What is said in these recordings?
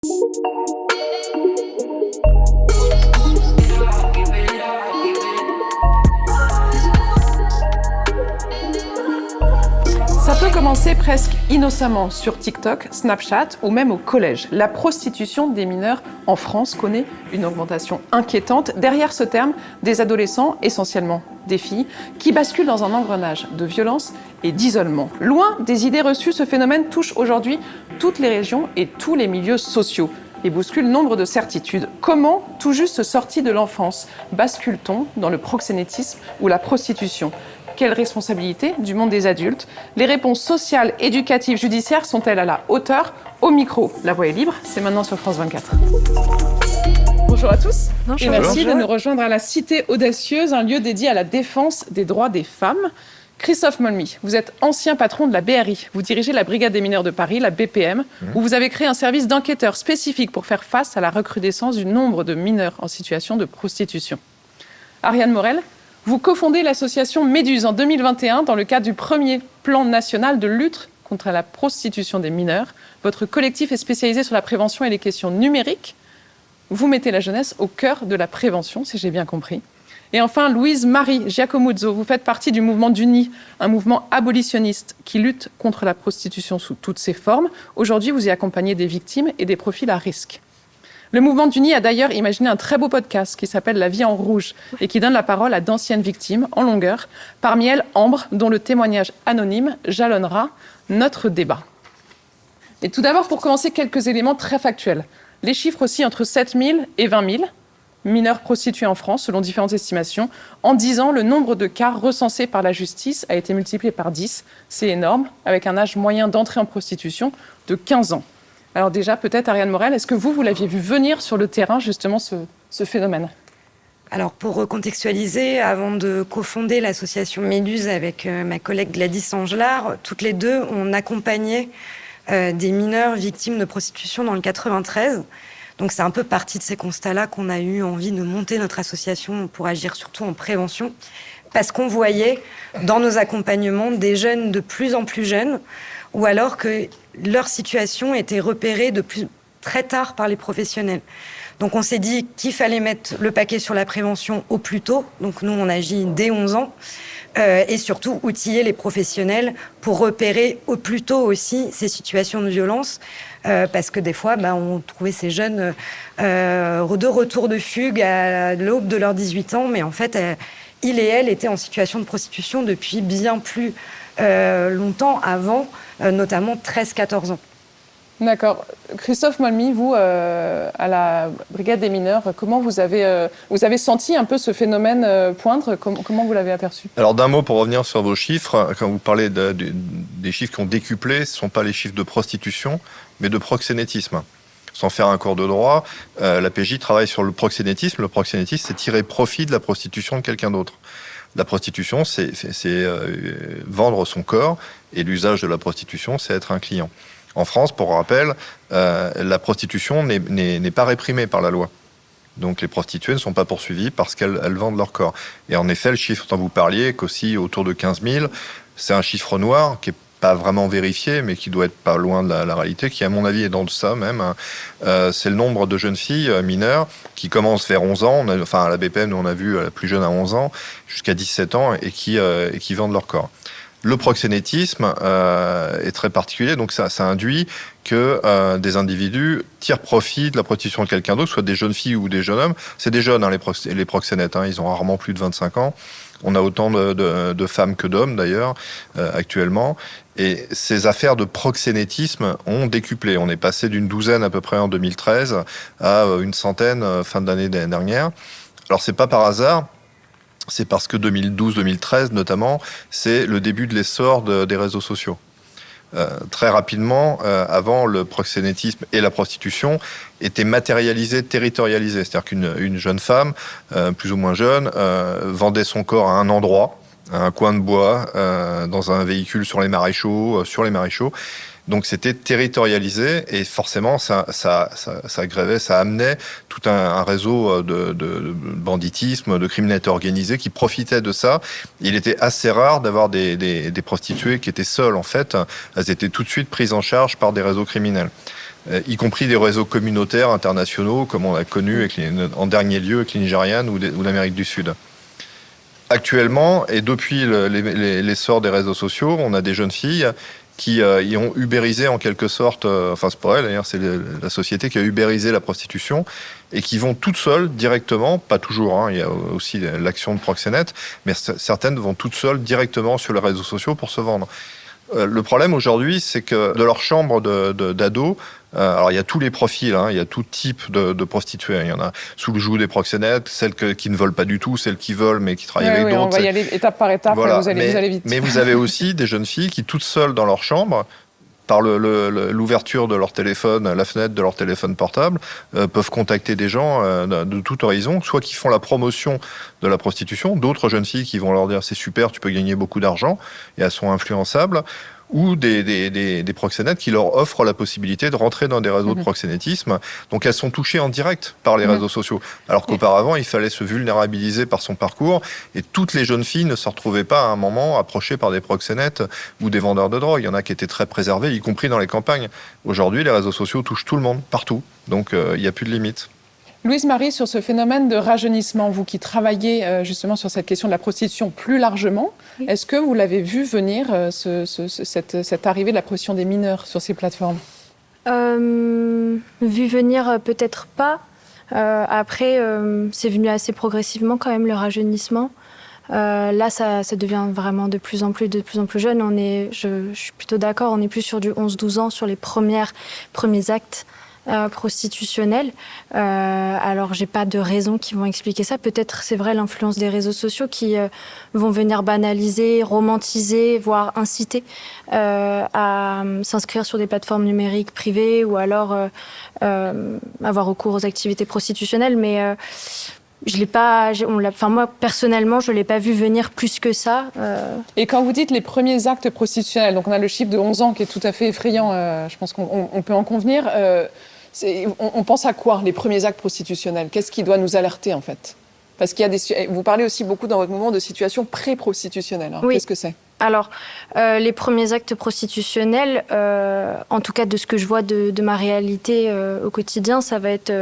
Ça peut commencer presque innocemment sur TikTok, Snapchat ou même au collège. La prostitution des mineurs en France connaît une augmentation inquiétante. Derrière ce terme, des adolescents, essentiellement des filles, qui basculent dans un engrenage de violence et d'isolement. Loin des idées reçues, ce phénomène touche aujourd'hui toutes les régions et tous les milieux sociaux et bouscule nombre de certitudes. Comment, tout juste sortis de l'enfance, bascule-t-on dans le proxénétisme ou la prostitution ? Quelle responsabilité du monde des adultes ? Les réponses sociales, éducatives, judiciaires sont-elles à la hauteur ? Au micro, la voix est libre, c'est maintenant sur France 24. Bonjour à tous. Bonjour. Et merci de nous rejoindre à la Cité Audacieuse, un lieu dédié à la défense des droits des femmes. Christophe Molmy, vous êtes ancien patron de la BRI. Vous dirigez la Brigade des mineurs de Paris, la BPM, où vous avez créé un service d'enquêteurs spécifique pour faire face à la recrudescence du nombre de mineurs en situation de prostitution. Ariane Morel, vous cofondez l'association Méduse en 2021 dans le cadre du premier plan national de lutte contre la prostitution des mineurs. Votre collectif est spécialisé sur la prévention et les questions numériques. Vous mettez la jeunesse au cœur de la prévention, si j'ai bien compris. Et enfin, Louise-Marie Giacomuzzo, vous faites partie du mouvement d'UNI, un mouvement abolitionniste qui lutte contre la prostitution sous toutes ses formes. Aujourd'hui, vous y accompagnez des victimes et des profils à risque. Le mouvement d'UNI a d'ailleurs imaginé un très beau podcast qui s'appelle La vie en rouge et qui donne la parole à d'anciennes victimes en longueur. Parmi elles, Ambre, dont le témoignage anonyme jalonnera notre débat. Et tout d'abord, pour commencer, quelques éléments très factuels. Les chiffres aussi entre 7 000 et 20 000 mineurs prostitués en France, selon différentes estimations. En 10 ans, le nombre de cas recensés par la justice a été multiplié par 10. C'est énorme, avec un âge moyen d'entrée en prostitution de 15 ans. Alors déjà, peut-être, Ariane Morel, est-ce que vous l'aviez vu venir sur le terrain, justement, ce phénomène ? Alors, pour recontextualiser, avant de cofonder l'association Méduse avec ma collègue Gladys Angelard, toutes les deux, on accompagnait des mineurs victimes de prostitution dans le 93. Donc, c'est un peu partie de ces constats-là qu'on a eu envie de monter notre association pour agir surtout en prévention. Parce qu'on voyait dans nos accompagnements des jeunes de plus en plus jeunes, ou alors que leur situation était repérée très tard par les professionnels. Donc on s'est dit qu'il fallait mettre le paquet sur la prévention au plus tôt. Donc nous, on agit dès 11 ans. Et surtout, outiller les professionnels pour repérer au plus tôt aussi ces situations de violence. Parce que des fois, on trouvait ces jeunes de retour de fugue à l'aube de leurs 18 ans. Mais en fait, ils et elles étaient en situation de prostitution depuis bien plus longtemps avant, notamment 13-14 ans. D'accord. Christophe Molmy, vous, à la Brigade des mineurs, comment vous avez senti un peu ce phénomène poindre ? Comment vous l'avez aperçu ? Alors d'un mot pour revenir sur vos chiffres, quand vous parlez des chiffres qui ont décuplé, ce ne sont pas les chiffres de prostitution, mais de proxénétisme. Sans faire un cours de droit, la PJ travaille sur le proxénétisme. Le proxénétisme, c'est tirer profit de la prostitution de quelqu'un d'autre. La prostitution, c'est vendre son corps, et l'usage de la prostitution, c'est être un client. En France, pour rappel, la prostitution n'est pas réprimée par la loi. Donc les prostituées ne sont pas poursuivies parce qu'elles vendent leur corps. Et en effet, le chiffre dont vous parliez, qu'aussi autour de 15 000, c'est un chiffre noir qui n'est pas vraiment vérifié, mais qui doit être pas loin de la réalité, qui à mon avis est dans ça même. C'est le nombre de jeunes filles mineures qui commencent vers 11 ans, à la BPM, nous on a vu la plus jeune à 11 ans, jusqu'à 17 ans, et qui vendent leur corps. Le proxénétisme est très particulier, donc ça induit que des individus tirent profit de la prostitution de quelqu'un d'autre, soit des jeunes filles ou des jeunes hommes. C'est des jeunes, les proxénètes, ils ont rarement plus de 25 ans. On a autant de femmes que d'hommes, d'ailleurs, actuellement. Et ces affaires de proxénétisme ont décuplé. On est passé d'une douzaine à peu près en 2013 à une centaine fin d'année dernière. Alors, c'est pas par hasard. C'est parce que 2012-2013, notamment, c'est le début de l'essor des réseaux sociaux. Très rapidement, avant, le proxénétisme et la prostitution étaient matérialisés, territorialisés. C'est-à-dire qu'une jeune femme, plus ou moins jeune, vendait son corps à un endroit, à un coin de bois, dans un véhicule sur les maréchaux. Donc c'était territorialisé et forcément ça grevait, ça amenait tout un réseau de banditisme, de criminalité organisée qui profitait de ça. Il était assez rare d'avoir des prostituées qui étaient seules en fait. Elles étaient tout de suite prises en charge par des réseaux criminels. y compris des réseaux communautaires internationaux, comme on a connu en dernier lieu avec les Nigérianes ou l'Amérique du Sud. Actuellement, et depuis l'essor des réseaux sociaux, on a des jeunes filles qui y ont ubérisé en quelque sorte, enfin c'est pas elle d'ailleurs, c'est la société qui a ubérisé la prostitution, et qui vont toutes seules directement, pas toujours, hein, il y a aussi l'action de proxénètes, mais certaines vont toutes seules directement sur les réseaux sociaux pour se vendre. Le problème aujourd'hui, c'est que de leur chambre d'ados, alors il y a tous les profils, hein, il y a tout type de prostituées. Il y en a sous le joug des proxénètes, celles qui ne veulent pas du tout, celles qui veulent mais qui travaillent avec d'autres. On va y aller étape par étape, voilà. vous allez vite. Mais vous avez aussi des jeunes filles qui, toutes seules dans leur chambre, par l'ouverture de leur téléphone, la fenêtre de leur téléphone portable, peuvent contacter des gens de tout horizon, soit qui font la promotion de la prostitution, d'autres jeunes filles qui vont leur dire c'est super, tu peux gagner beaucoup d'argent, et elles sont influençables, ou des proxénètes qui leur offrent la possibilité de rentrer dans des réseaux de proxénétisme. Donc elles sont touchées en direct par les réseaux sociaux. Alors qu'auparavant, il fallait se vulnérabiliser par son parcours, et toutes les jeunes filles ne se retrouvaient pas à un moment approchées par des proxénètes ou des vendeurs de drogue. Il y en a qui étaient très préservés, y compris dans les campagnes. Aujourd'hui, les réseaux sociaux touchent tout le monde, partout. Donc il n'y a plus de limite. Louise-Marie, sur ce phénomène de rajeunissement, vous qui travaillez justement sur cette question de la prostitution plus largement, est-ce que vous l'avez vu venir, cette arrivée de la prostitution des mineurs sur ces plateformes ? Vu venir, peut-être pas. Après, c'est venu assez progressivement quand même, le rajeunissement. Là, ça devient vraiment de plus en plus jeune. Je suis plutôt d'accord, on est plus sur du 11-12 ans, sur les premiers actes prostitutionnels. Alors, j'ai pas de raisons qui vont expliquer ça. Peut-être, c'est vrai, l'influence des réseaux sociaux qui vont venir banaliser, romantiser, voire inciter à s'inscrire sur des plateformes numériques privées ou alors avoir recours aux activités prostitutionnelles. Mais je l'ai pas. Moi, personnellement, je l'ai pas vu venir plus que ça. Et quand vous dites les premiers actes prostitutionnels, donc on a le chiffre de 11 ans qui est tout à fait effrayant. Je pense qu'on peut en convenir. On pense à quoi, les premiers actes prostitutionnels ? Qu'est-ce qui doit nous alerter, en fait ? Parce qu'il y a vous parlez aussi beaucoup dans votre mouvement de situations pré-prostitutionnelles. Hein. Oui. Qu'est-ce que c'est ? Alors, les premiers actes prostitutionnels, en tout cas de ce que je vois de ma réalité au quotidien, ça va être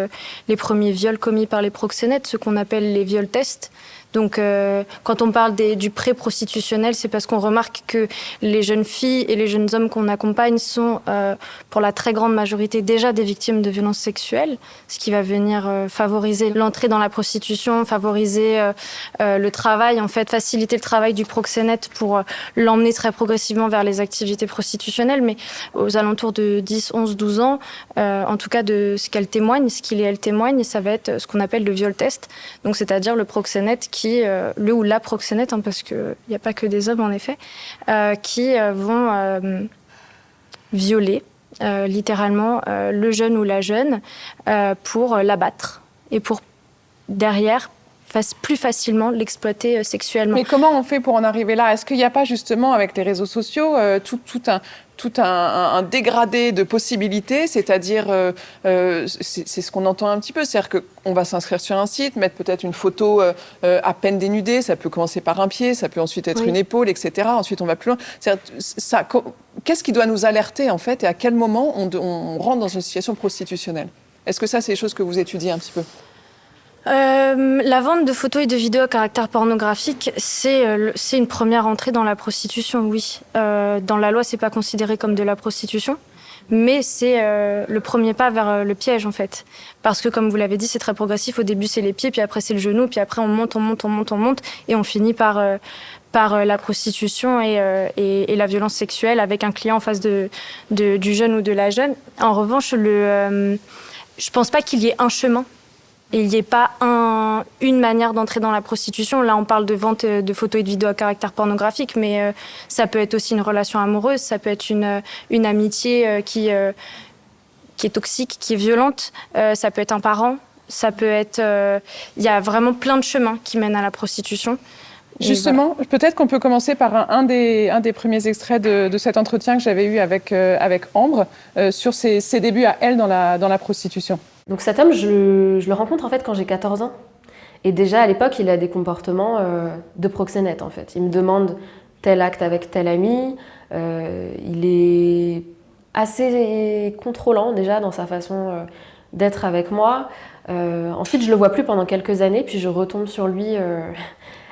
les premiers viols commis par les proxénètes, ce qu'on appelle les viols tests. Donc, quand on parle du pré-prostitutionnel, c'est parce qu'on remarque que les jeunes filles et les jeunes hommes qu'on accompagne sont, pour la très grande majorité, déjà des victimes de violences sexuelles, ce qui va venir favoriser l'entrée dans la prostitution, favoriser le travail, en fait, faciliter le travail du proxénète pour l'emmener très progressivement vers les activités prostitutionnelles. Mais aux alentours de 10, 11, 12 ans, en tout cas de ce qu'elle témoigne, ce qu'il et elle témoignent, ça va être ce qu'on appelle le viol test. Donc, c'est-à-dire le proxénète le ou la proxénète, hein, parce qu'il n'y a pas que des hommes en effet, qui vont violer littéralement le jeune ou la jeune pour l'abattre et pour derrière plus facilement l'exploiter sexuellement. Mais comment on fait pour en arriver là ? Est-ce qu'il n'y a pas justement avec les réseaux sociaux tout un dégradé de possibilités, c'est-à-dire, c'est ce qu'on entend un petit peu, c'est-à-dire qu'on va s'inscrire sur un site, mettre peut-être une photo à peine dénudée, ça peut commencer par un pied, ça peut ensuite être une épaule, etc. Ensuite, on va plus loin. Qu'est-ce qui doit nous alerter, en fait, et à quel moment on rentre dans une situation prostitutionnelle ? Est-ce que ça, c'est des choses que vous étudiez un petit peu ? La vente de photos et de vidéos à caractère pornographique, c'est une première entrée dans la prostitution, oui. Dans la loi, c'est pas considéré comme de la prostitution, mais c'est le premier pas vers le piège, en fait. Parce que, comme vous l'avez dit, c'est très progressif. Au début, c'est les pieds, puis après, c'est le genou, puis après, on monte, et on finit par la prostitution et la violence sexuelle avec un client en face du jeune ou de la jeune. En revanche, je pense pas qu'il y ait un chemin. Et il n'y ait pas une manière d'entrer dans la prostitution. Là, on parle de vente de photos et de vidéos à caractère pornographique, mais ça peut être aussi une relation amoureuse, ça peut être une amitié qui est toxique, qui est violente, ça peut être un parent, ça peut être... Il y a vraiment plein de chemins qui mènent à la prostitution. Justement, peut-être qu'on peut commencer par un des premiers extraits de cet entretien que j'avais eu avec Ambre sur ses débuts à elle dans la prostitution. Donc cet homme, je le rencontre en fait quand j'ai 14 ans. Et déjà à l'époque, il a des comportements de proxénète en fait. Il me demande tel acte avec tel ami, il est assez contrôlant déjà dans sa façon d'être avec moi. Ensuite, je le vois plus pendant quelques années, puis je retombe sur lui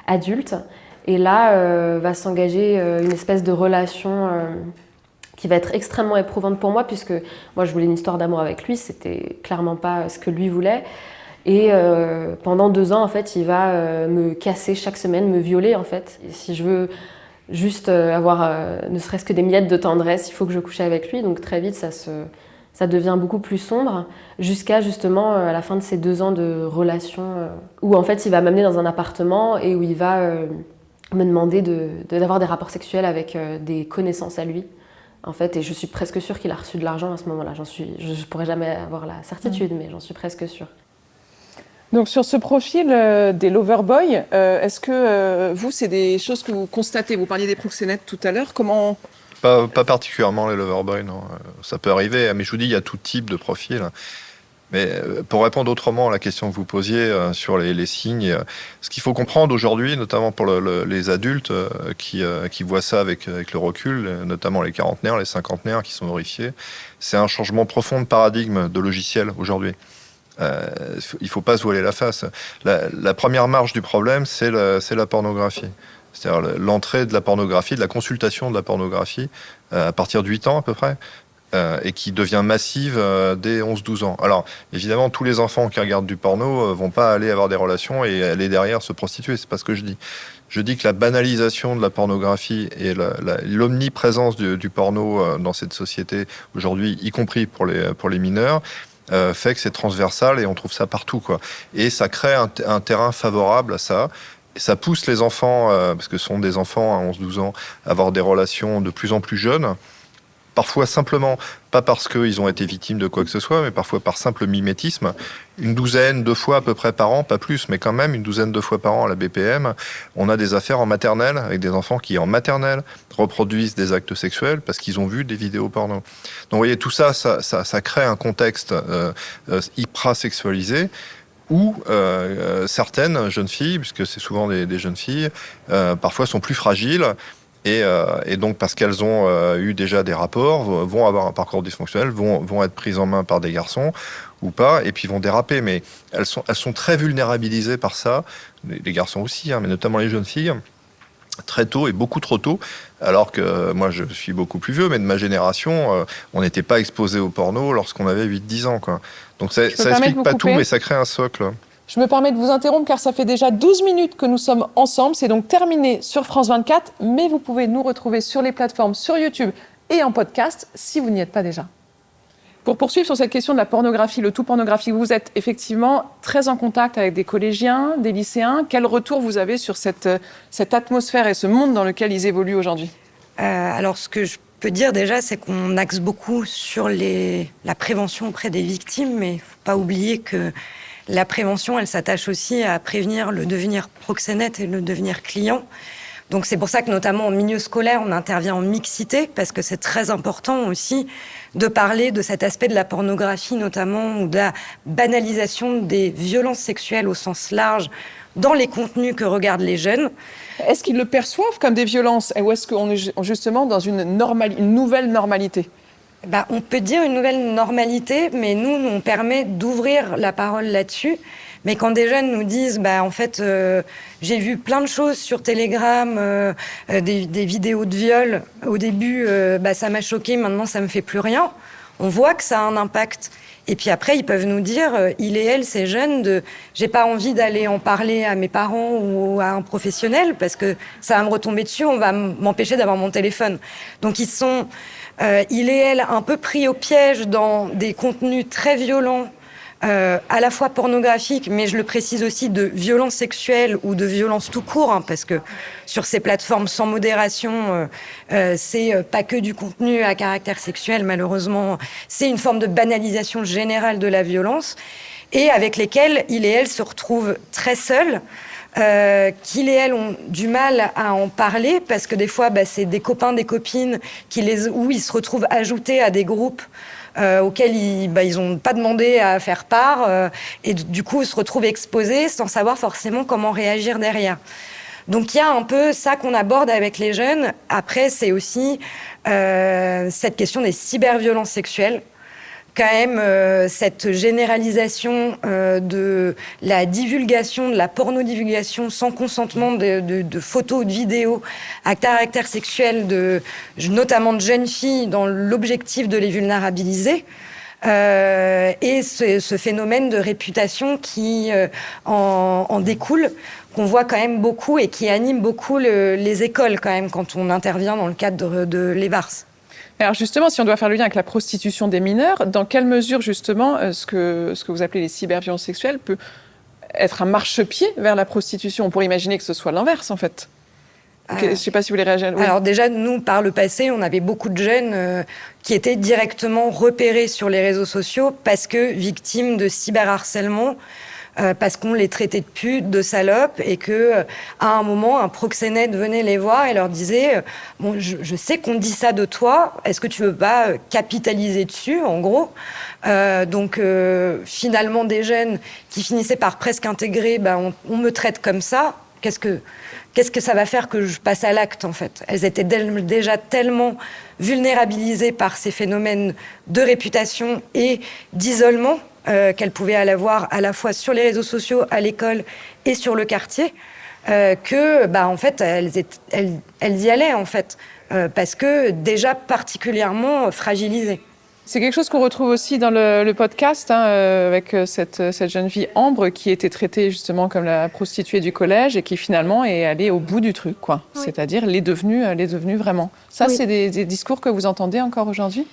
adulte. Et là, va s'engager une espèce de relation qui va être extrêmement éprouvante pour moi, puisque moi, je voulais une histoire d'amour avec lui, c'était clairement pas ce que lui voulait. Et pendant 2 ans, en fait, il va me casser chaque semaine, me violer, en fait. Et si je veux juste avoir ne serait-ce que des miettes de tendresse, il faut que je couche avec lui. Donc très vite, ça devient beaucoup plus sombre, jusqu'à justement à la fin de ces 2 ans de relation, où en fait, il va m'amener dans un appartement et où il va me demander d'avoir des rapports sexuels avec des connaissances à lui. En fait, et je suis presque sûre qu'il a reçu de l'argent à ce moment-là. Je ne pourrais jamais avoir la certitude, mais j'en suis presque sûre. Donc sur ce profil des loverboys, est-ce que vous, c'est des choses que vous constatez? Vous parliez des proxénètes tout à l'heure. Comment... Pas particulièrement les loverboys, non. Ça peut arriver, mais je vous dis, il y a tout type de profil. Mais pour répondre autrement à la question que vous posiez sur les signes, ce qu'il faut comprendre aujourd'hui, notamment pour les adultes qui voient ça avec le recul, notamment les quarantenaires, les cinquantenaires qui sont horrifiés, c'est un changement profond de paradigme de logiciel aujourd'hui. Il ne faut pas se voiler la face. La première marche du problème, c'est la pornographie. C'est-à-dire l'entrée de la pornographie, de la consultation de la pornographie, à partir de 8 ans à peu près, et qui devient massive dès 11-12 ans. Alors, évidemment, tous les enfants qui regardent du porno vont pas aller avoir des relations et aller derrière se prostituer. C'est pas ce que je dis. Je dis que la banalisation de la pornographie et l'omniprésence du porno dans cette société aujourd'hui, y compris pour les mineurs, fait que c'est transversal et on trouve ça partout, quoi. Et ça crée un terrain favorable à ça. Et ça pousse les enfants, parce que ce sont des enfants à 11-12 ans, à avoir des relations de plus en plus jeunes. Parfois simplement, pas parce qu'ils ont été victimes de quoi que ce soit, mais parfois par simple mimétisme. 12 fois à peu près par an, pas plus, mais quand même 12 fois par an à la BPM. On a des affaires en maternelle, avec des enfants qui, en maternelle, reproduisent des actes sexuels parce qu'ils ont vu des vidéos porno. Donc vous voyez, tout ça crée un contexte hyper sexualisé, où certaines jeunes filles, puisque c'est souvent des jeunes filles, parfois sont plus fragiles, et donc parce qu'elles ont eu déjà des rapports, vont avoir un parcours dysfonctionnel, vont être prises en main par des garçons ou pas, et puis vont déraper. Mais elles sont très vulnérabilisées par ça, les garçons aussi, hein, mais notamment les jeunes filles, très tôt et beaucoup trop tôt, alors que moi je suis beaucoup plus vieux, mais de ma génération, on n'était pas exposé au porno lorsqu'on avait 8-10 ans, quoi. Donc ça explique pas tout, mais ça crée un socle. Je me permets de vous interrompre car ça fait déjà 12 minutes que nous sommes ensemble. C'est donc terminé sur France 24, mais vous pouvez nous retrouver sur les plateformes, sur YouTube et en podcast si vous n'y êtes pas déjà. Pour poursuivre sur cette question de la pornographie, le tout pornographique, vous êtes effectivement très en contact avec des collégiens, des lycéens. Quel retour vous avez sur cette atmosphère et ce monde dans lequel ils évoluent aujourd'hui? Alors, ce que je peux dire déjà, c'est qu'on axe beaucoup sur la prévention auprès des victimes, mais il ne faut pas oublier que la prévention, elle s'attache aussi à prévenir le devenir proxénète et le devenir client. Donc c'est pour ça que notamment en milieu scolaire, on intervient en mixité, parce que c'est très important aussi de parler de cet aspect de la pornographie notamment, ou de la banalisation des violences sexuelles au sens large dans les contenus que regardent les jeunes. Est-ce qu'ils le perçoivent comme des violences, ou est-ce qu'on est justement dans une nouvelle normalité? On peut dire une nouvelle normalité, mais nous, on permet d'ouvrir la parole là-dessus. Mais quand des jeunes nous disent, en fait, j'ai vu plein de choses sur Telegram, des vidéos de viol, au début, ça m'a choqué, maintenant ça me fait plus rien, on voit que ça a un impact. Et puis après, ils peuvent nous dire, il et elle, ces jeunes, j'ai pas envie d'aller en parler à mes parents ou à un professionnel, parce que ça va me retomber dessus, on va m'empêcher d'avoir mon téléphone. Donc ils sont... il et elle un peu pris au piège dans des contenus très violents, à la fois pornographiques, mais je le précise aussi de violences sexuelles ou de violences tout court, hein, parce que sur ces plateformes sans modération, c'est pas que du contenu à caractère sexuel, malheureusement, c'est une forme de banalisation générale de la violence, et avec lesquelles il et elle se retrouvent très seuls, qu'ils et elles ont du mal à en parler, parce que des fois, c'est des copains, des copines où ils se retrouvent ajoutés à des groupes auxquels ils n'ont pas demandé à faire part, et du coup, ils se retrouvent exposés sans savoir forcément comment réagir derrière. Donc il y a un peu ça qu'on aborde avec les jeunes. Après, c'est aussi cette question des cyberviolences sexuelles. Quand même, cette généralisation de la divulgation, de la pornodivulgation sans consentement de photos, de vidéos à caractère sexuel, notamment de jeunes filles, dans l'objectif de les vulnérabiliser. Et ce phénomène de réputation qui en découle, qu'on voit quand même beaucoup et qui anime beaucoup les écoles quand même quand on intervient dans le cadre de l'EVARS. Alors justement, si on doit faire le lien avec la prostitution des mineurs, dans quelle mesure justement ce que vous appelez les cyberviolences sexuelles peut être un marchepied vers la prostitution? On pourrait imaginer que ce soit l'inverse en fait. Je ne sais pas si vous voulez réagir. Oui. Alors déjà, nous, par le passé, on avait beaucoup de jeunes qui étaient directement repérés sur les réseaux sociaux parce que victimes de cyberharcèlement, parce qu'on les traitait de putes, de salopes, et que à un moment, un proxénète venait les voir et leur disait bon, je sais qu'on dit ça de toi, est-ce que tu veux pas capitaliser dessus, en gros. Donc finalement, des jeunes qui finissaient par presque intégrer, on me traite comme ça, qu'est-ce que ça va faire que je passe à l'acte, en fait? Elles étaient déjà tellement vulnérabilisées par ces phénomènes de réputation et d'isolement qu'elles pouvaient avoir à la fois sur les réseaux sociaux, à l'école et sur le quartier, que, en fait, elles y allaient, en fait, parce que déjà particulièrement fragilisées. C'est quelque chose qu'on retrouve aussi dans le podcast, avec cette jeune fille Ambre qui était traitée justement comme la prostituée du collège et qui finalement est allée au bout du truc, quoi. Oui. C'est-à-dire l'est devenue vraiment. Ça, oui. C'est des discours que vous entendez encore aujourd'hui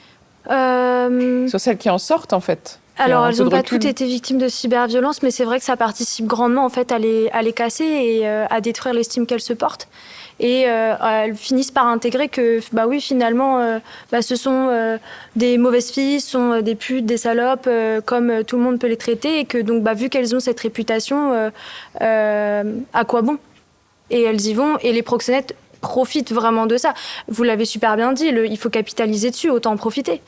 sur celles qui en sortent, en fait. Alors, elles n'ont pas toutes été victimes de cyberviolence, mais c'est vrai que ça participe grandement en fait à les casser et à détruire l'estime qu'elles se portent. Et elles finissent par intégrer que, oui, finalement, ce sont des mauvaises filles, ce sont des putes, des salopes, comme tout le monde peut les traiter, et que donc, vu qu'elles ont cette réputation, à quoi bon? Et elles y vont, et les proxénètes profitent vraiment de ça. Vous l'avez super bien dit, il faut capitaliser dessus, autant en profiter.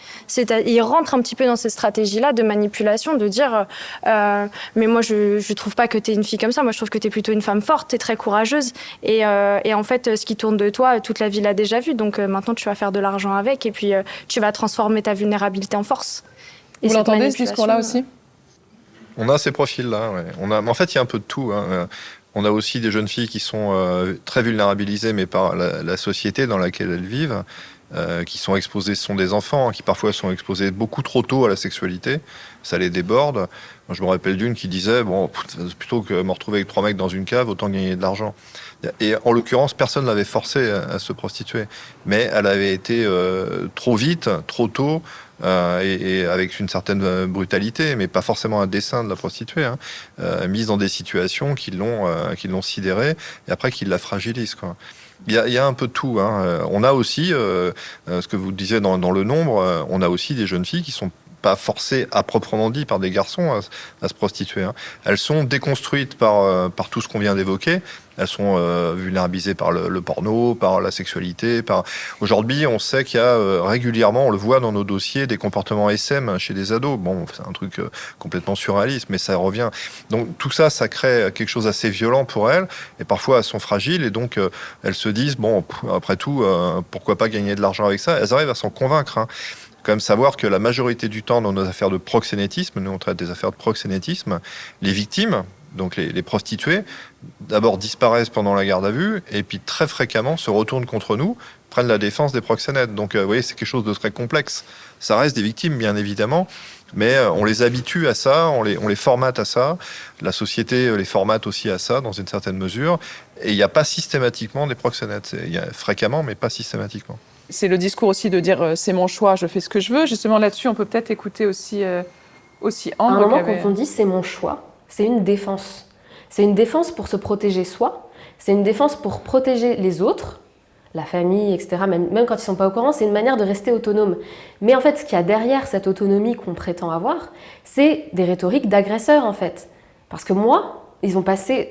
Ils rentrent un petit peu dans cette stratégie-là de manipulation, de dire mais moi je trouve pas que t'es une fille comme ça, moi je trouve que t'es plutôt une femme forte, t'es très courageuse et en fait ce qui tourne de toi, toute la vie l'a déjà vu, donc maintenant tu vas faire de l'argent avec et puis tu vas transformer ta vulnérabilité en force. Vous l'entendez ce discours-là aussi? On a ces profils-là, ouais. En fait il y a un peu de tout, hein. On a aussi des jeunes filles qui sont très vulnérabilisées, mais par la société dans laquelle elles vivent, qui sont exposées, ce sont des enfants, qui parfois sont exposés beaucoup trop tôt à la sexualité, ça les déborde. Moi, je me rappelle d'une qui disait, plutôt que me retrouver avec 3 mecs dans une cave, autant gagner de l'argent. Et en l'occurrence, personne ne l'avait forcée à se prostituer, mais elle avait été trop vite, trop tôt, et avec une certaine brutalité, mais pas forcément un dessein de la prostituée, mise dans des situations qui l'ont sidérée et après qui la fragilisent, quoi. Il y a un peu de tout, hein. On a aussi, ce que vous disiez dans le nombre, on a aussi des jeunes filles qui sont pas forcées à proprement dit par des garçons à se prostituer, hein. Elles sont déconstruites par tout ce qu'on vient d'évoquer. Elles sont vulnérabilisées par le porno, par la sexualité. Aujourd'hui, on sait qu'il y a régulièrement, on le voit dans nos dossiers, des comportements SM chez des ados. Bon, c'est un truc complètement surréaliste, mais ça revient. Donc tout ça, ça crée quelque chose d'assez violent pour elles. Et parfois, elles sont fragiles et donc elles se disent, après tout, pourquoi pas gagner de l'argent avec ça? Elles arrivent à s'en convaincre, hein. Quand même savoir que la majorité du temps dans nos affaires de proxénétisme, nous on traite des affaires de proxénétisme, les victimes, donc les prostituées, d'abord disparaissent pendant la garde à vue et puis très fréquemment se retournent contre nous, prennent la défense des proxénètes. Donc vous voyez, c'est quelque chose de très complexe. Ça reste des victimes, bien évidemment, mais on les habitue à ça, on les formate à ça. La société les formate aussi à ça, dans une certaine mesure. Et il n'y a pas systématiquement des proxénètes. Il y a fréquemment, mais pas systématiquement. C'est le discours aussi de dire c'est mon choix, je fais ce que je veux. Justement, là-dessus, on peut peut-être écouter aussi Ambre. À un moment, quand on dit c'est mon choix, c'est une défense. C'est une défense pour se protéger soi, c'est une défense pour protéger les autres, la famille, etc. Même quand ils ne sont pas au courant, c'est une manière de rester autonome. Mais en fait, ce qu'il y a derrière cette autonomie qu'on prétend avoir, c'est des rhétoriques d'agresseurs, en fait. Parce que moi, ils ont passé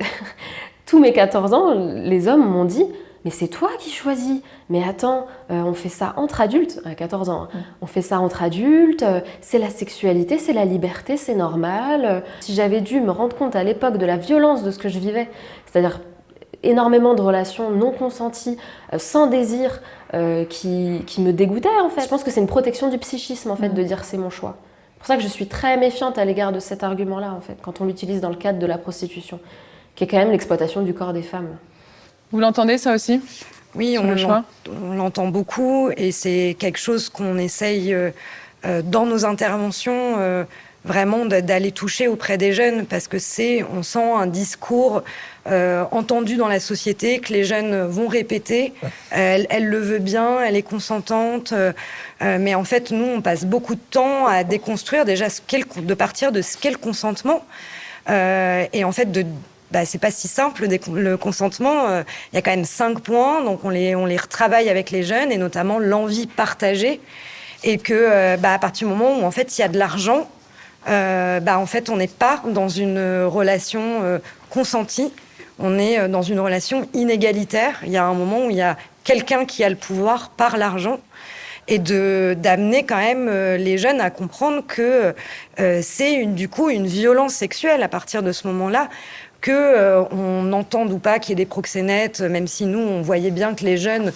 tous mes 14 ans, les hommes m'ont dit « Mais c'est toi qui choisis. Mais attends, on fait ça entre adultes, à 14 ans. On fait ça entre adultes, c'est la sexualité, c'est la liberté, c'est normal. Si j'avais dû me rendre compte à l'époque de la violence de ce que je vivais, c'est-à-dire énormément de relations non consenties, sans désir, qui me dégoûtaient en fait. Je pense que c'est une protection du psychisme en fait de dire c'est mon choix. C'est pour ça que je suis très méfiante à l'égard de cet argument-là en fait, quand on l'utilise dans le cadre de la prostitution, qui est quand même l'exploitation du corps des femmes. Vous l'entendez ça aussi? Oui, on l'entend beaucoup et c'est quelque chose qu'on essaye dans nos interventions vraiment d'aller toucher auprès des jeunes parce que on sent un discours entendu dans la société que les jeunes vont répéter. Elle le veut bien, elle est consentante, mais en fait, nous, on passe beaucoup de temps à déconstruire déjà de partir de ce qu'est le consentement et en fait c'est pas si simple, le consentement. Il y a quand même 5 points, donc on les retravaille avec les jeunes, et notamment l'envie partagée. Et que, à partir du moment où, en fait, il y a de l'argent, en fait, on n'est pas dans une relation consentie. On est dans une relation inégalitaire. Il y a un moment où il y a quelqu'un qui a le pouvoir par l'argent. Et d'amener quand même les jeunes à comprendre que c'est du coup une violence sexuelle à partir de ce moment-là. On entende ou pas qu'il y ait des proxénètes, même si nous, on voyait bien que les jeunes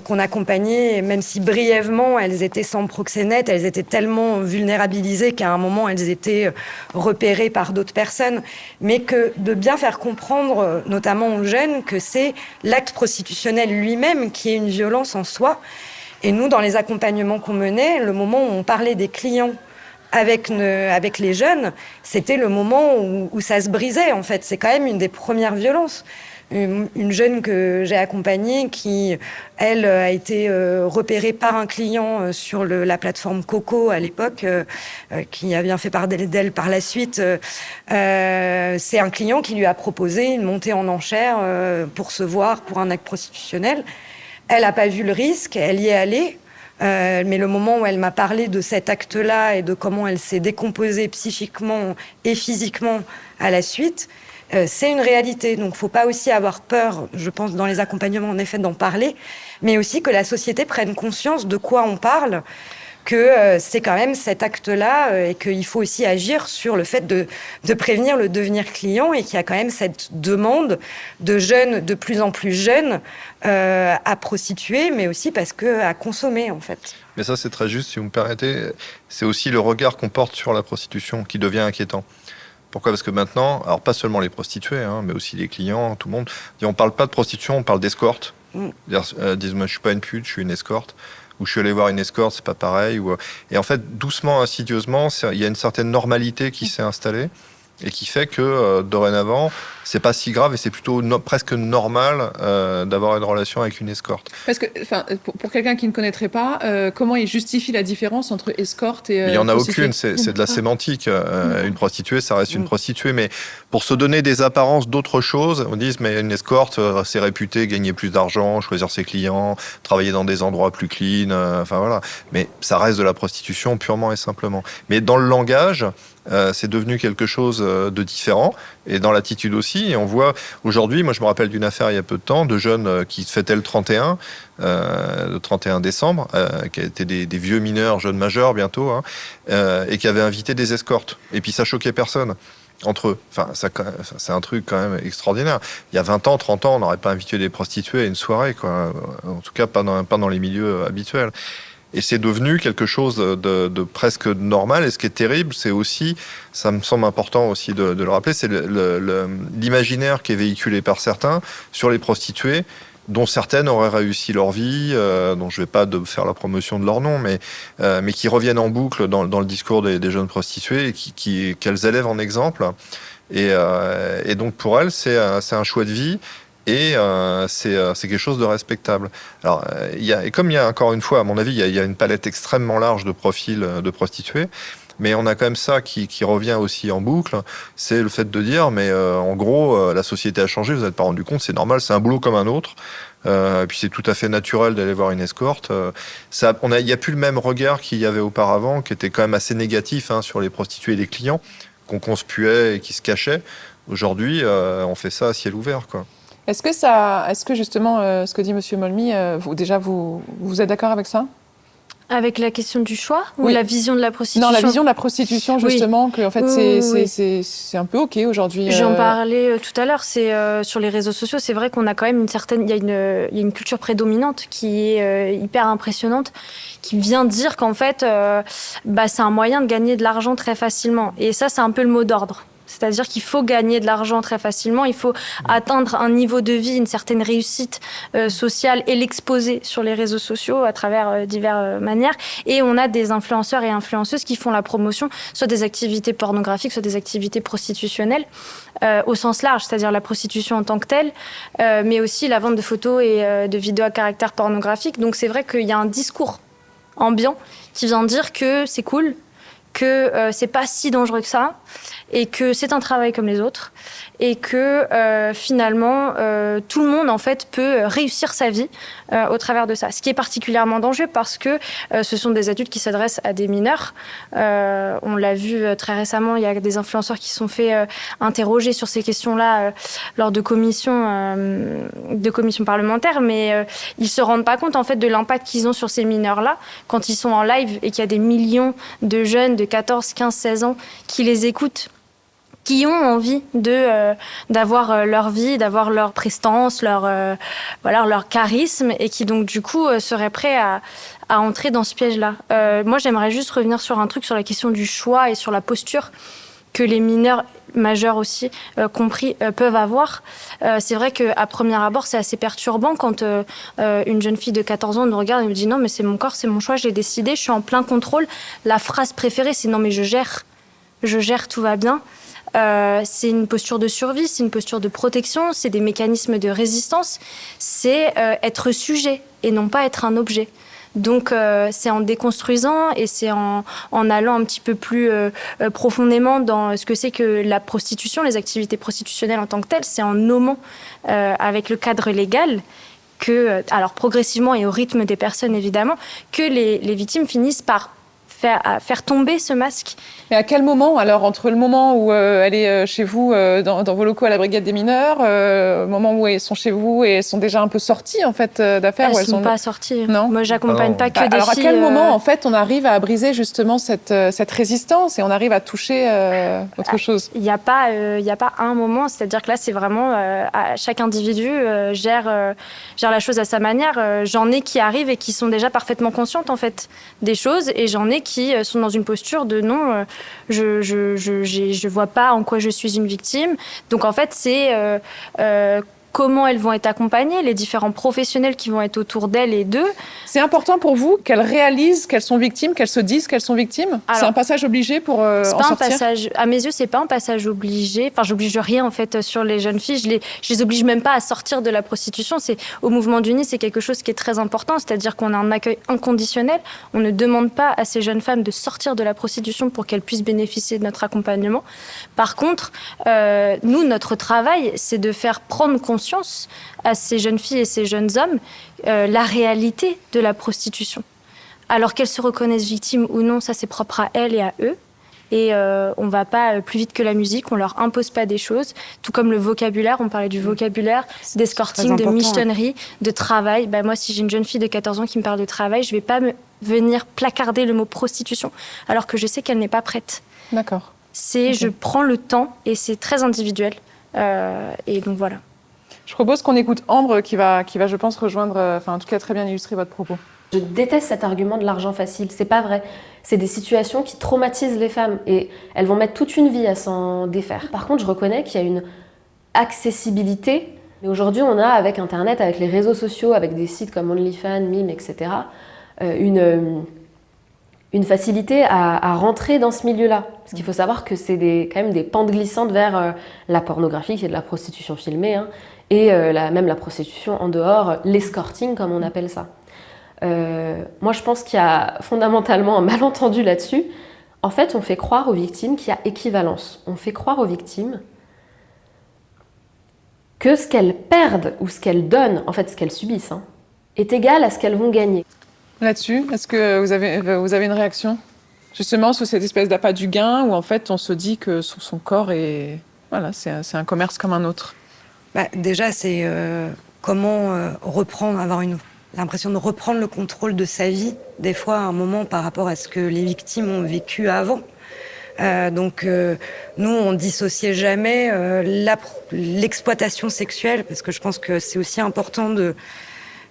qu'on accompagnait, même si brièvement, elles étaient sans proxénètes, elles étaient tellement vulnérabilisées qu'à un moment, elles étaient repérées par d'autres personnes. Mais que de bien faire comprendre, notamment aux jeunes, que c'est l'acte prostitutionnel lui-même qui est une violence en soi. Et nous, dans les accompagnements qu'on menait, le moment où on parlait des clients avec les jeunes, c'était le moment où ça se brisait, en fait. C'est quand même une des premières violences. Une jeune que j'ai accompagnée qui, elle, a été repérée par un client sur la plateforme Coco à l'époque, qui a bien fait part d'elle par la suite. C'est un client qui lui a proposé une montée en enchères pour se voir pour un acte prostitutionnel. Elle n'a pas vu le risque, elle y est allée. Mais le moment où elle m'a parlé de cet acte-là et de comment elle s'est décomposée psychiquement et physiquement à la suite, c'est une réalité. Donc, il ne faut pas aussi avoir peur, je pense, dans les accompagnements, en effet, d'en parler, mais aussi que la société prenne conscience de quoi on parle, que c'est quand même cet acte-là et qu'il faut aussi agir sur le fait de prévenir le devenir client et qu'il y a quand même cette demande de jeunes, de plus en plus jeunes, à prostituer, mais aussi à consommer, en fait. Mais ça, c'est très juste, si vous me permettez. C'est aussi le regard qu'on porte sur la prostitution qui devient inquiétant. Pourquoi ? Parce que maintenant, alors pas seulement les prostituées, mais aussi les clients, tout le monde, on ne parle pas de prostitution, on parle d'escorte. Disent, moi, je suis pas une pute, je suis une escorte. Ou je suis allé voir une escorte, c'est pas pareil. Et en fait, doucement, insidieusement, il y a une certaine normalité qui s'est installée et qui fait que dorénavant, c'est pas si grave et c'est plutôt presque normal d'avoir une relation avec une escorte. Parce que, pour quelqu'un qui ne connaîtrait pas, comment il justifie la différence entre escorte et il y en a prostituée ? aucune, c'est de la sémantique. Une prostituée, ça reste une prostituée, mais pour se donner des apparences d'autres choses, on dit mais une escorte, c'est réputé gagner plus d'argent, choisir ses clients, travailler dans des endroits plus clean, enfin voilà. Mais ça reste de la prostitution purement et simplement. Mais dans le langage, c'est devenu quelque chose de différent, et dans l'attitude aussi. Et on voit aujourd'hui, moi je me rappelle d'une affaire il y a peu de temps, de jeunes qui fêtaient le 31 décembre, qui étaient des vieux mineurs, jeunes majeurs bientôt, et qui avaient invité des escortes. Et puis ça choquait personne entre eux. Enfin, c'est un truc quand même extraordinaire. Il y a 20 ans, 30 ans, on n'aurait pas invité des prostituées à une soirée, quoi. En tout cas, pas dans les milieux habituels. Et c'est devenu quelque chose de presque normal. Et ce qui est terrible, c'est aussi, ça me semble important aussi de le rappeler, c'est l'imaginaire qui est véhiculé par certains sur les prostituées, dont certaines auraient réussi leur vie, dont je ne vais pas faire la promotion de leur nom, mais qui reviennent en boucle dans le discours des jeunes prostituées et qu'elles élèvent en exemple. Et donc pour elles, c'est un choix de vie. Et c'est quelque chose de respectable. Alors, comme il y a encore une fois, à mon avis, il y a une palette extrêmement large de profils de prostituées, mais on a quand même ça qui revient aussi en boucle, c'est le fait de dire, mais en gros, la société a changé, vous n'êtes pas rendu compte, c'est normal, c'est un boulot comme un autre, et puis c'est tout à fait naturel d'aller voir une escorte. Il n'y a plus le même regard qu'il y avait auparavant, qui était quand même assez négatif sur les prostituées et les clients, qu'on conspuait et qui se cachaient. Aujourd'hui, on fait ça à ciel ouvert, quoi. Est-ce que justement, ce que dit M. Molmy, vous êtes d'accord avec ça ? Avec la question du choix ou Oui. la vision de la prostitution? Non, la vision de la prostitution, justement, que en fait, c'est un peu OK aujourd'hui. J'en parlais tout à l'heure, c'est sur les réseaux sociaux, c'est vrai qu'on a quand même il y a une culture prédominante qui est hyper impressionnante, qui vient dire qu'en fait, c'est un moyen de gagner de l'argent très facilement. Et ça, c'est un peu le mot d'ordre. C'est-à-dire qu'il faut gagner de l'argent très facilement, il faut atteindre un niveau de vie, une certaine réussite sociale et l'exposer sur les réseaux sociaux à travers diverses manières. Et on a des influenceurs et influenceuses qui font la promotion, soit des activités pornographiques, soit des activités prostitutionnelles, au sens large, c'est-à-dire la prostitution en tant que telle, mais aussi la vente de photos et de vidéos à caractère pornographique. Donc c'est vrai qu'il y a un discours ambiant qui vient dire que c'est cool, que c'est pas si dangereux que ça, et que c'est un travail comme les autres, et que finalement tout le monde en fait peut réussir sa vie au travers de ça. Ce qui est particulièrement dangereux parce que ce sont des adultes qui s'adressent à des mineurs. On l'a vu très récemment, il y a des influenceurs qui se sont fait interroger sur ces questions-là lors de commissions parlementaires, mais ils se rendent pas compte en fait de l'impact qu'ils ont sur ces mineurs-là quand ils sont en live et qu'il y a des millions de jeunes de 14, 15, 16 ans qui les écoutent, qui ont envie d'avoir leur vie, d'avoir leur prestance, leur charisme, et qui donc du coup seraient prêts à entrer dans ce piège-là. Moi, j'aimerais juste revenir sur un truc, sur la question du choix et sur la posture que les mineurs majeurs aussi compris peuvent avoir. C'est vrai qu'à premier abord, c'est assez perturbant quand une jeune fille de 14 ans nous regarde et nous dit « Non, mais c'est mon corps, c'est mon choix, j'ai décidé, je suis en plein contrôle ». La phrase préférée, c'est « Non, mais je gère, tout va bien ». C'est une posture de survie, c'est une posture de protection, c'est des mécanismes de résistance, c'est être sujet et non pas être un objet. Donc c'est en déconstruisant et c'est en allant un petit peu plus profondément dans ce que c'est que la prostitution, les activités prostitutionnelles en tant que telles, c'est en nommant avec le cadre légal que, alors progressivement et au rythme des personnes évidemment, que les victimes finissent par faire tomber ce masque. Mais à quel moment, alors, entre le moment où elle est chez vous, dans vos locaux à la Brigade des mineurs, le moment où elles sont chez vous et elles sont déjà un peu sorties, en fait, d'affaires? Elles sont pas sorties. Non. Moi, j'accompagne pas que des filles. Alors, à quel moment, en fait, on arrive à briser justement cette résistance et on arrive à toucher autre chose? Il n'y a pas un moment, c'est-à-dire que là, c'est vraiment chaque individu gère la chose à sa manière. J'en ai qui arrivent et qui sont déjà parfaitement conscientes, en fait, des choses, et j'en ai qui sont dans une posture de non, je vois pas en quoi je suis une victime. Donc en fait, c'est comment elles vont être accompagnées, les différents professionnels qui vont être autour d'elles et d'eux. C'est important pour vous qu'elles réalisent qu'elles sont victimes, qu'elles se disent qu'elles sont victimes? C'est un passage obligé pour en sortir? À mes yeux, c'est pas un passage obligé. Enfin, j'oblige rien en fait sur les jeunes filles. Je les oblige même pas à sortir de la prostitution. C'est au Mouvement d'Uni, c'est quelque chose qui est très important, c'est-à-dire qu'on a un accueil inconditionnel. On ne demande pas à ces jeunes femmes de sortir de la prostitution pour qu'elles puissent bénéficier de notre accompagnement. Par contre, nous, notre travail, c'est de faire prendre conscience à ces jeunes filles et ces jeunes hommes la réalité de la prostitution. Alors qu'elles se reconnaissent victimes ou non, ça c'est propre à elles et à eux. Et on ne va pas plus vite que la musique, on ne leur impose pas des choses. Tout comme le vocabulaire, on parlait du vocabulaire, d'escorting, de michetonnerie, de travail. Moi, si j'ai une jeune fille de 14 ans qui me parle de travail, je ne vais pas venir placarder le mot prostitution alors que je sais qu'elle n'est pas prête. D'accord. Je prends le temps et c'est très individuel. Et donc voilà. Je propose qu'on écoute Ambre qui va, je pense, rejoindre, en tout cas très bien illustrer votre propos. Je déteste cet argument de l'argent facile, c'est pas vrai. C'est des situations qui traumatisent les femmes et elles vont mettre toute une vie à s'en défaire. Par contre, je reconnais qu'il y a une accessibilité. Mais aujourd'hui, on a, avec Internet, avec les réseaux sociaux, avec des sites comme OnlyFans, Mime, etc., une facilité à rentrer dans ce milieu-là. Parce qu'il faut savoir que c'est quand même des pentes glissantes vers la pornographie, qui est de la prostitution filmée, hein, et même la prostitution en dehors, l'escorting, comme on appelle ça. Moi, je pense qu'il y a fondamentalement un malentendu là-dessus. En fait, on fait croire aux victimes qu'il y a équivalence. On fait croire aux victimes que ce qu'elles perdent ou ce qu'elles donnent, en fait, ce qu'elles subissent, hein, est égal à ce qu'elles vont gagner. Là-dessus, est-ce que vous avez une réaction justement sur cette espèce d'appât du gain où en fait on se dit que son corps est... Voilà, c'est un commerce comme un autre? Déjà, c'est comment reprendre, avoir une l'impression de reprendre le contrôle de sa vie, des fois à un moment par rapport à ce que les victimes ont vécu avant. Donc nous, on dissociait jamais l'exploitation sexuelle, parce que je pense que c'est aussi important de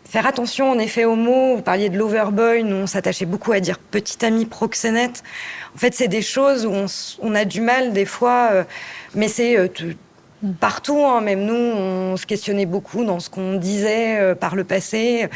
faire attention en effet aux mots. Vous parliez de l'overboy, nous on s'attachait beaucoup à dire petit ami proxénète. En fait, c'est des choses où on a du mal des fois, mais c'est partout, hein. Même nous, on se questionnait beaucoup dans ce qu'on disait par le passé,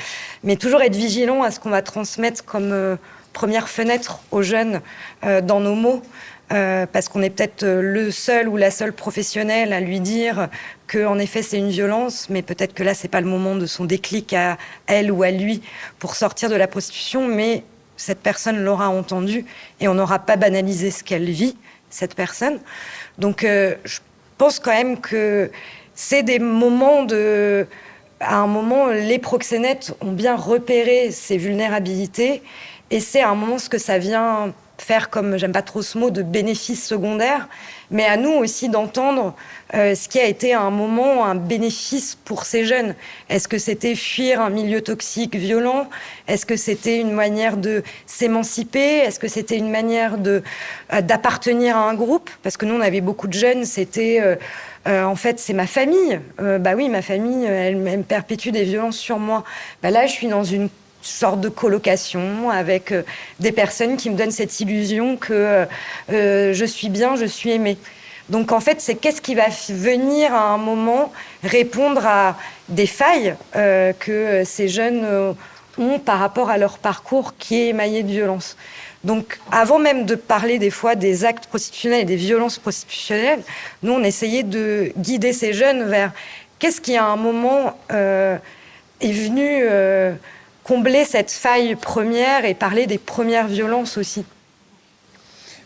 mais toujours être vigilant à ce qu'on va transmettre comme première fenêtre aux jeunes dans nos mots. Parce qu'on est peut-être le seul ou la seule professionnelle à lui dire qu'en effet c'est une violence, mais peut-être que là c'est pas le moment de son déclic à elle ou à lui pour sortir de la prostitution, mais cette personne l'aura entendu et on n'aura pas banalisé ce qu'elle vit, cette personne. Donc je pense quand même que c'est des moments à un moment, les proxénètes ont bien repéré ces vulnérabilités et c'est à un moment ce que ça vient faire, comme j'aime pas trop ce mot, de bénéfice secondaire, mais à nous aussi d'entendre ce qui a été à un moment un bénéfice pour ces jeunes. Est-ce que c'était fuir un milieu toxique, violent? Est-ce que c'était une manière de s'émanciper? Est-ce que c'était une manière d'appartenir à un groupe? Parce que nous, on avait beaucoup de jeunes, c'était... en fait, c'est ma famille. Bah oui, ma famille, elle me perpétue des violences sur moi. Bah là, je suis dans une sorte de colocation avec des personnes qui me donnent cette illusion que je suis bien, je suis aimée. Donc en fait, c'est qu'est-ce qui va venir à un moment répondre à des failles que ces jeunes ont par rapport à leur parcours qui est émaillé de violence. Donc avant même de parler des fois des actes prostitutionnels et des violences prostitutionnelles, nous on essayait de guider ces jeunes vers qu'est-ce qui à un moment est venu... combler cette faille première et parler des premières violences aussi.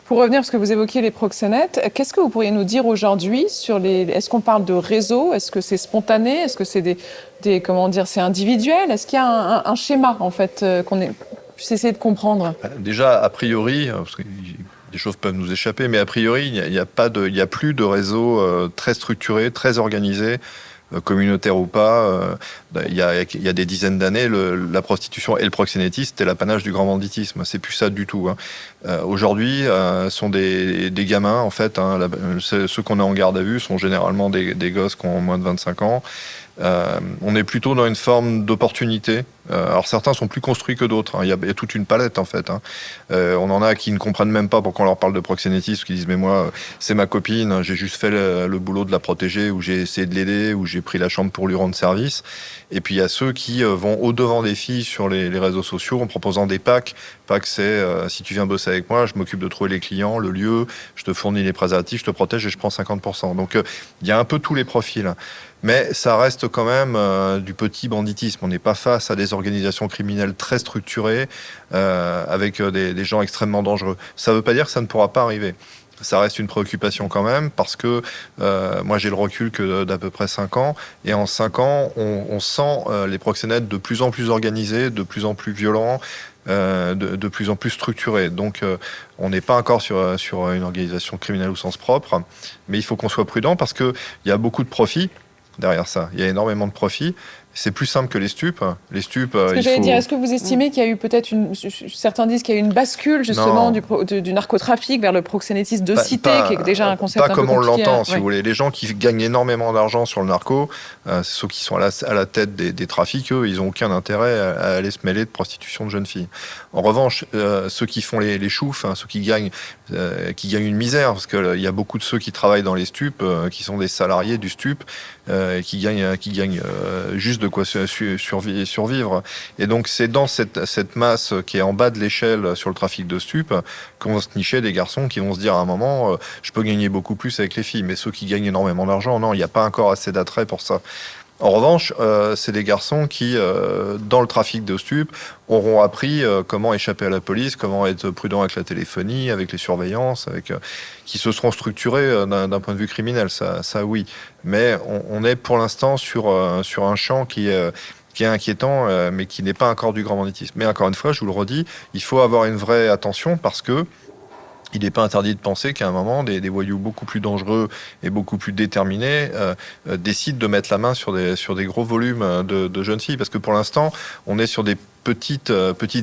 Pour revenir, parce que vous évoquiez les proxénètes, qu'est-ce que vous pourriez nous dire aujourd'hui sur est-ce qu'on parle de réseau? Est-ce que c'est spontané? Est-ce que c'est c'est individuel? Est-ce qu'il y a un schéma, en fait, qu'on puisse essayer de comprendre? Déjà, a priori, parce que des choses peuvent nous échapper, mais a priori, il n'y a plus de réseau très structuré, très organisé, communautaire ou pas. Il y a des dizaines d'années, la prostitution et le proxénétisme, c'était l'apanage du grand banditisme. C'est plus ça du tout. Aujourd'hui, sont des gamins, en fait. Ceux qu'on a en garde à vue sont généralement des gosses qui ont moins de 25 ans. On est plutôt dans une forme d'opportunité. Alors certains sont plus construits que d'autres. Il y a toute une palette en fait. On en a qui ne comprennent même pas pourquoi on leur parle de proxénétisme, qui disent mais moi c'est ma copine, j'ai juste fait le boulot de la protéger, ou j'ai essayé de l'aider, ou j'ai pris la chambre pour lui rendre service. Et puis il y a ceux qui vont au-devant des filles sur les réseaux sociaux en proposant des packs. Pack, c'est si tu viens bosser avec moi, je m'occupe de trouver les clients, le lieu, je te fournis les préservatifs, je te protège et je prends 50%. Donc il y a un peu tous les profils. Mais ça reste quand même du petit banditisme. On n'est pas face à des organisations criminelles très structurées avec des gens extrêmement dangereux. Ça ne veut pas dire que ça ne pourra pas arriver. Ça reste une préoccupation quand même parce que moi j'ai le recul que d'à peu près 5 ans et en 5 ans on sent les proxénètes de plus en plus organisés, de plus en plus violents, de plus en plus structurés. Donc on n'est pas encore sur une organisation criminelle au sens propre, mais il faut qu'on soit prudent parce qu'il y a beaucoup de profits derrière ça. Il y a énormément de profits. C'est plus simple que les stupes. Les stupes, dire, est-ce que vous estimez qu'il y a eu peut-être certains disent qu'il y a eu une bascule justement du narcotrafic vers le proxénétisme de cité, qui est déjà un concept un peu compliqué. Pas comme on l'entend, si vous voulez. Les gens qui gagnent énormément d'argent sur le narco, ceux qui sont à la tête des trafics, eux, ils n'ont aucun intérêt à aller se mêler de prostitution de jeunes filles. En revanche, ceux qui font les choufs, ceux qui gagnent une misère, parce qu'il y a beaucoup de ceux qui travaillent dans les stupes, qui sont des salariés du stup, qui gagnent juste de quoi survivre. Et donc, c'est dans cette masse qui est en bas de l'échelle sur le trafic de stupes qu'on va se nicher des garçons qui vont se dire à un moment, je peux gagner beaucoup plus avec les filles. Mais ceux qui gagnent énormément d'argent, non, il n'y a pas encore assez d'attrait pour ça. En revanche, c'est des garçons qui, dans le trafic de stupes, auront appris comment échapper à la police, comment être prudent avec la téléphonie, avec les surveillances, qui se seront structurés d'un point de vue criminel, ça oui. Mais on est pour l'instant sur un champ qui est inquiétant, mais qui n'est pas encore du grand banditisme. Mais encore une fois, je vous le redis, il faut avoir une vraie attention parce que il n'est pas interdit de penser qu'à un moment, des voyous beaucoup plus dangereux et beaucoup plus déterminés décident de mettre la main sur des gros volumes de jeunes filles. Parce que pour l'instant, on est sur des petites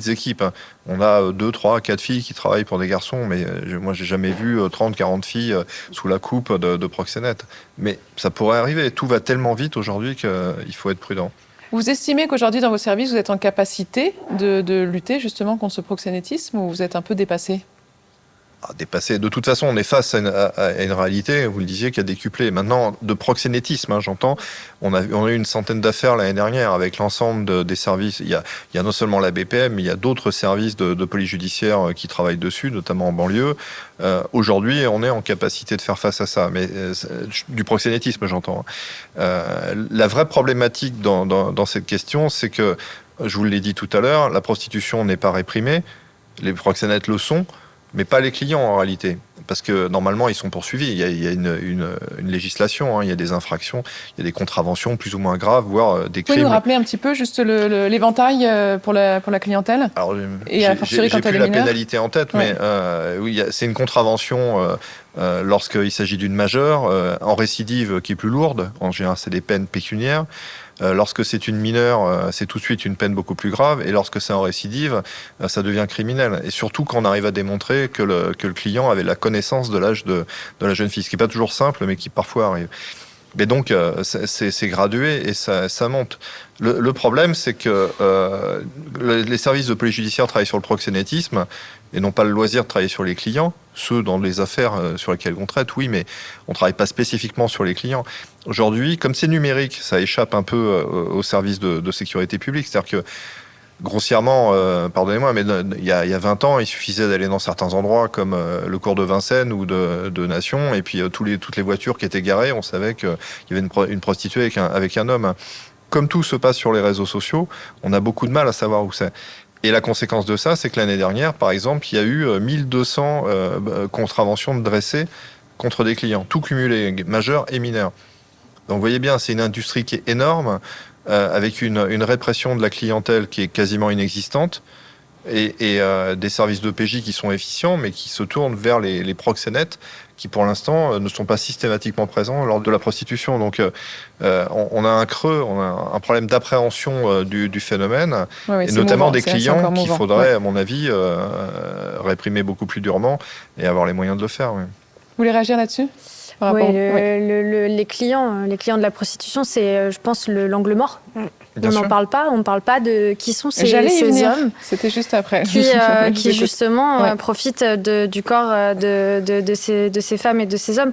équipes. On a 2, 3, 4 filles qui travaillent pour des garçons, mais moi, j'ai jamais vu 30, 40 filles sous la coupe de proxénètes. Mais ça pourrait arriver. Tout va tellement vite aujourd'hui qu'il faut être prudent. Vous estimez qu'aujourd'hui, dans vos services, vous êtes en capacité de lutter justement contre ce proxénétisme ou vous êtes un peu dépassé ? Dépassé. De toute façon, on est face à une réalité, vous le disiez, qui a décuplé. Maintenant, de proxénétisme, j'entends, on a eu une centaine d'affaires l'année dernière avec l'ensemble des services. Il y a non seulement la BPM, mais il y a d'autres services de police judiciaire qui travaillent dessus, notamment en banlieue. Aujourd'hui, on est en capacité de faire face à ça. Mais du proxénétisme, j'entends. La vraie problématique dans cette question, c'est que, je vous l'ai dit tout à l'heure, la prostitution n'est pas réprimée, les proxénètes le sont, mais pas les clients en réalité, parce que normalement ils sont poursuivis. Il y a une législation, il y a des infractions, il y a des contraventions plus ou moins graves, voire des crimes. Vous pouvez nous rappeler un petit peu juste l'éventail pour la clientèle? Alors, et a fortiori quand elle est la mineure. pénalité en tête, mais oui, c'est une contravention lorsqu'il s'agit d'une majeure, en récidive qui est plus lourde. En général, c'est des peines pécuniaires. Lorsque c'est une mineure, c'est tout de suite une peine beaucoup plus grave. Et lorsque c'est en récidive, ça devient criminel. Et surtout quand on arrive à démontrer que le client avait la connaissance de l'âge de la jeune fille. Ce qui n'est pas toujours simple, mais qui parfois arrive. Mais donc, c'est gradué et ça monte. Le problème, c'est que les services de police judiciaire travaillent sur le proxénétisme et n'ont pas le loisir de travailler sur les clients. Ceux dans les affaires sur lesquelles on traite, oui, mais on ne travaille pas spécifiquement sur les clients. Aujourd'hui, comme c'est numérique, ça échappe un peu aux services de sécurité publique. C'est-à-dire que, grossièrement, pardonnez-moi, mais il y a 20 ans, il suffisait d'aller dans certains endroits comme le cours de Vincennes ou de Nation, et puis toutes les voitures qui étaient garées, on savait qu'il y avait une prostituée avec un homme. Comme tout se passe sur les réseaux sociaux, on a beaucoup de mal à savoir où c'est. Et la conséquence de ça, c'est que l'année dernière, par exemple, il y a eu 1200 contraventions dressées contre des clients, tout cumulé, majeurs et mineurs. Donc vous voyez bien, c'est une industrie qui est énorme, avec une répression de la clientèle qui est quasiment inexistante, et des services de PJ qui sont efficients, mais qui se tournent vers les proxénètes, qui pour l'instant ne sont pas systématiquement présents lors de la prostitution. Donc on a un creux, on a un problème d'appréhension du phénomène, Ouais, et notamment mouvant, des clients qu'il faudrait, ouais. à mon avis, réprimer beaucoup plus durement et avoir les moyens de le faire. Oui. Vous voulez réagir là-dessus? Oui, les clients de la prostitution, c'est, je pense, l'angle mort. Bien on sûr. n'en parle pas. On ne parle pas de qui sont ces hommes. C'était juste après. Qui justement profitent du corps de ces femmes et de ces hommes.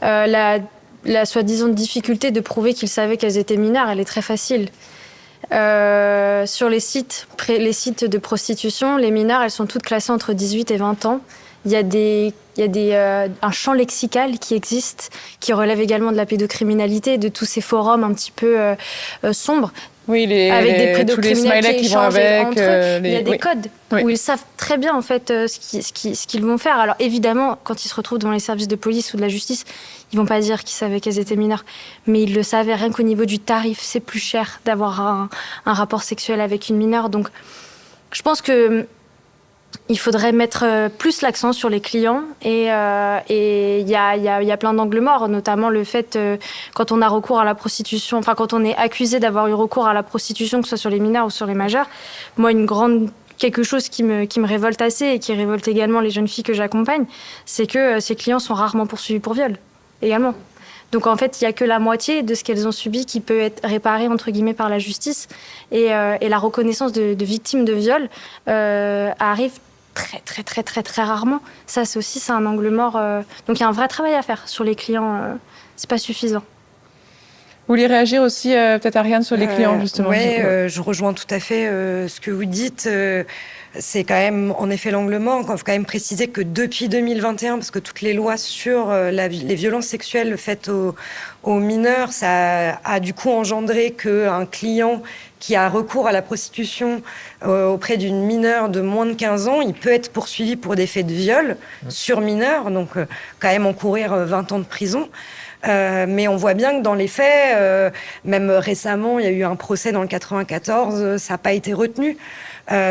La soi-disant difficulté de prouver qu'ils savaient qu'elles étaient mineures, elle est très facile. Sur les sites de prostitution, les mineures, elles sont toutes classées entre 18 et 20 ans. Il y a un champ lexical qui existe, qui relève également de la pédocriminalité, de tous ces forums un petit peu sombres. Oui, avec des pédocriminels qui vont avec. Entre eux. Il y a des codes où ils savent très bien en fait ce qu'ils vont faire. Alors évidemment, quand ils se retrouvent devant les services de police ou de la justice, ils vont pas dire qu'ils savaient qu'elles étaient mineures, mais ils le savaient rien qu'au niveau du tarif, c'est plus cher d'avoir un rapport sexuel avec une mineure. Donc, je pense que il faudrait mettre plus l'accent sur les clients et il y a plein d'angles morts, notamment le fait quand on a recours à la prostitution, enfin quand on est accusé d'avoir eu recours à la prostitution, que ce soit sur les mineurs ou sur les majeurs. Moi, quelque chose qui me révolte assez et qui révolte également les jeunes filles que j'accompagne, c'est que ces clients sont rarement poursuivis pour viol également. Donc en fait, il n'y a que la moitié de ce qu'elles ont subi qui peut être réparé entre guillemets par la justice et la reconnaissance de victimes de viol arrive très rarement. Ça, c'est un angle mort. Donc il y a un vrai travail à faire sur les clients. C'est pas suffisant. Vous voulez réagir aussi, peut-être Ariane, sur les clients, justement? Oui, je rejoins tout à fait ce que vous dites. C'est quand même, en effet, l'angle mort. Il faut quand même préciser que depuis 2021, parce que toutes les lois sur les violences sexuelles faites aux mineurs, ça a du coup engendré qu'un client qui a recours à la prostitution auprès d'une mineure de moins de 15 ans, il peut être poursuivi pour des faits de viol sur mineur, donc quand même encourir 20 ans de prison. Mais on voit bien que dans les faits, même récemment, il y a eu un procès dans le 94, ça n'a pas été retenu.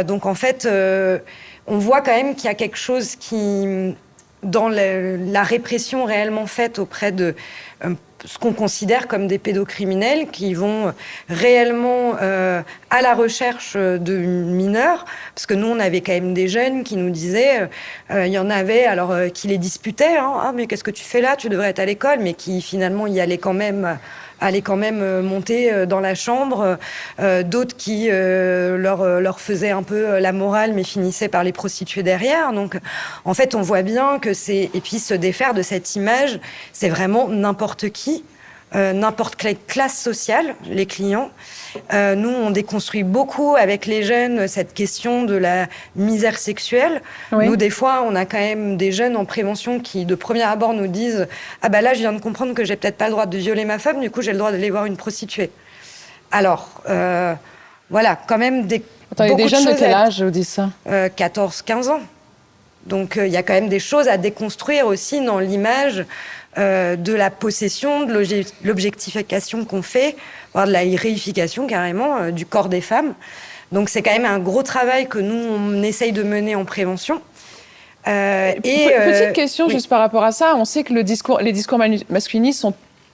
Donc en fait, on voit quand même qu'il y a quelque chose qui dans la répression réellement faite auprès de ce qu'on considère comme des pédocriminels qui vont réellement à la recherche de mineurs, parce que nous, on avait quand même des jeunes qui nous disaient, il y en avait alors qui les disputaient, hein, ah, mais qu'est-ce que tu fais là, tu devrais être à l'école, mais qui finalement y allaient quand même monter dans la chambre, d'autres qui leur faisaient un peu la morale, mais finissaient par les prostituer derrière. Donc, en fait, on voit bien que et puis se défaire de cette image, c'est vraiment n'importe qui, n'importe quelle classe sociale, les clients. Nous, on déconstruit beaucoup avec les jeunes cette question de la misère sexuelle. Oui. Nous, des fois, on a quand même des jeunes en prévention qui, de premier abord, nous disent « Ah bah là, je viens de comprendre que j'ai peut-être pas le droit de violer ma femme, du coup, j'ai le droit d'aller voir une prostituée. » Alors, voilà, quand même des... Attends, il y a des jeunes de quel âge vous dites ça 14-15 ans. Donc, il y a quand même des choses à déconstruire aussi dans l'image de la possession, de l'objectification qu'on fait, voire de la réification carrément du corps des femmes. Donc c'est quand même un gros travail que nous, on essaye de mener en prévention. Petite question juste par rapport à ça. On sait que les discours masculinistes sont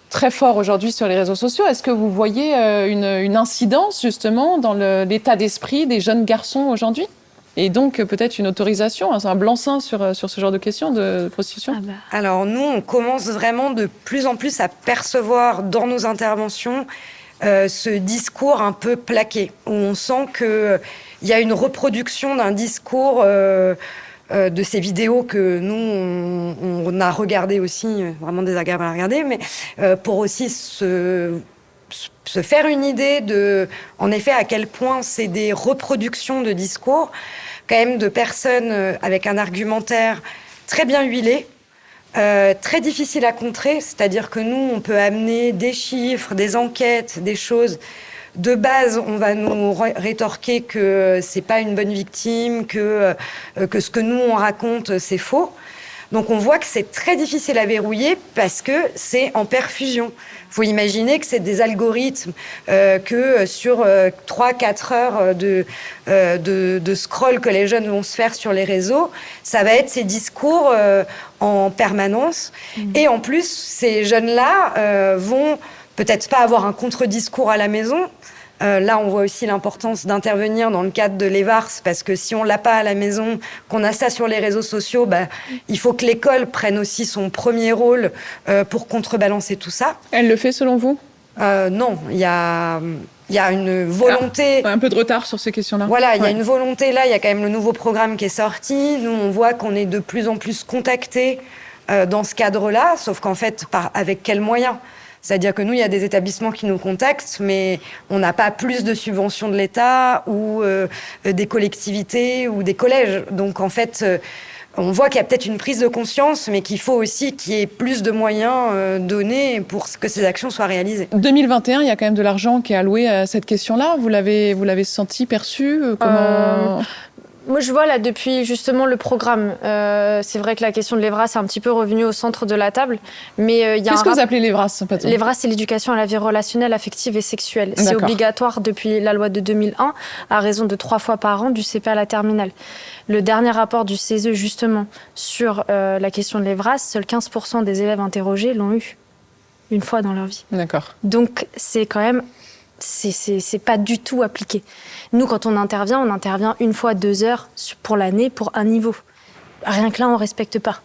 très forts aujourd'hui sur les réseaux sociaux. Est-ce que vous voyez une incidence justement dans l'état d'esprit des jeunes garçons aujourd'hui ? Et donc, peut-être une autorisation, un blanc-seing sur ce genre de questions de prostitution ? Alors, nous, on commence vraiment de plus en plus à percevoir dans nos interventions ce discours un peu plaqué, où on sent qu'il y a une reproduction d'un discours de ces vidéos que nous, on a regardées aussi, vraiment désagréable à regarder, mais pour aussi se faire une idée de, en effet, à quel point c'est des reproductions de discours, quand même de personnes avec un argumentaire très bien huilé, très difficile à contrer, c'est-à-dire que nous, on peut amener des chiffres, des enquêtes, des choses. De base, on va nous rétorquer que c'est pas une bonne victime, que ce que nous, on raconte, c'est faux. Donc on voit que c'est très difficile à verrouiller parce que c'est en perfusion. Il faut imaginer que c'est des algorithmes, que sur 3-4 heures de scroll que les jeunes vont se faire sur les réseaux, ça va être ces discours en permanence. Et en plus, ces jeunes-là vont peut-être pas avoir un contre-discours à la maison. Là, on voit aussi l'importance d'intervenir dans le cadre de l'EVARS, parce que si on l'a pas à la maison, qu'on a ça sur les réseaux sociaux, il faut que l'école prenne aussi son premier rôle pour contrebalancer tout ça. Elle le fait selon vous ? Non, il y a une volonté... un peu de retard sur ces questions-là. Voilà, il y a une volonté là, il y a quand même le nouveau programme qui est sorti. Nous, on voit qu'on est de plus en plus contactés dans ce cadre-là, sauf qu'en fait, avec quels moyens ? C'est-à-dire que nous, il y a des établissements qui nous contactent, mais on n'a pas plus de subventions de l'État ou des collectivités ou des collèges. Donc, en fait, on voit qu'il y a peut-être une prise de conscience, mais qu'il faut aussi qu'il y ait plus de moyens donnés pour que ces actions soient réalisées. 2021, il y a quand même de l'argent qui est alloué à cette question-là. Vous l'avez senti, perçu comment... Moi, je vois là, depuis justement le programme, c'est vrai que la question de l'EVRAS est un petit peu revenue au centre de la table. Mais il y a Qu'est-ce que vous appelez l'EVRAS ? L'EVRAS, c'est l'éducation à la vie relationnelle, affective et sexuelle. C'est obligatoire depuis la loi de 2001, à raison de 3 fois par an, du CP à la terminale. Le dernier rapport du CESE, justement, sur la question de l'EVRAS, seuls 15% des élèves interrogés l'ont eu une fois dans leur vie. D'accord. Donc, c'est quand même... C'est pas du tout appliqué. Nous, quand on intervient 1 fois 2 heures pour l'année pour un niveau. Rien que là, on respecte pas.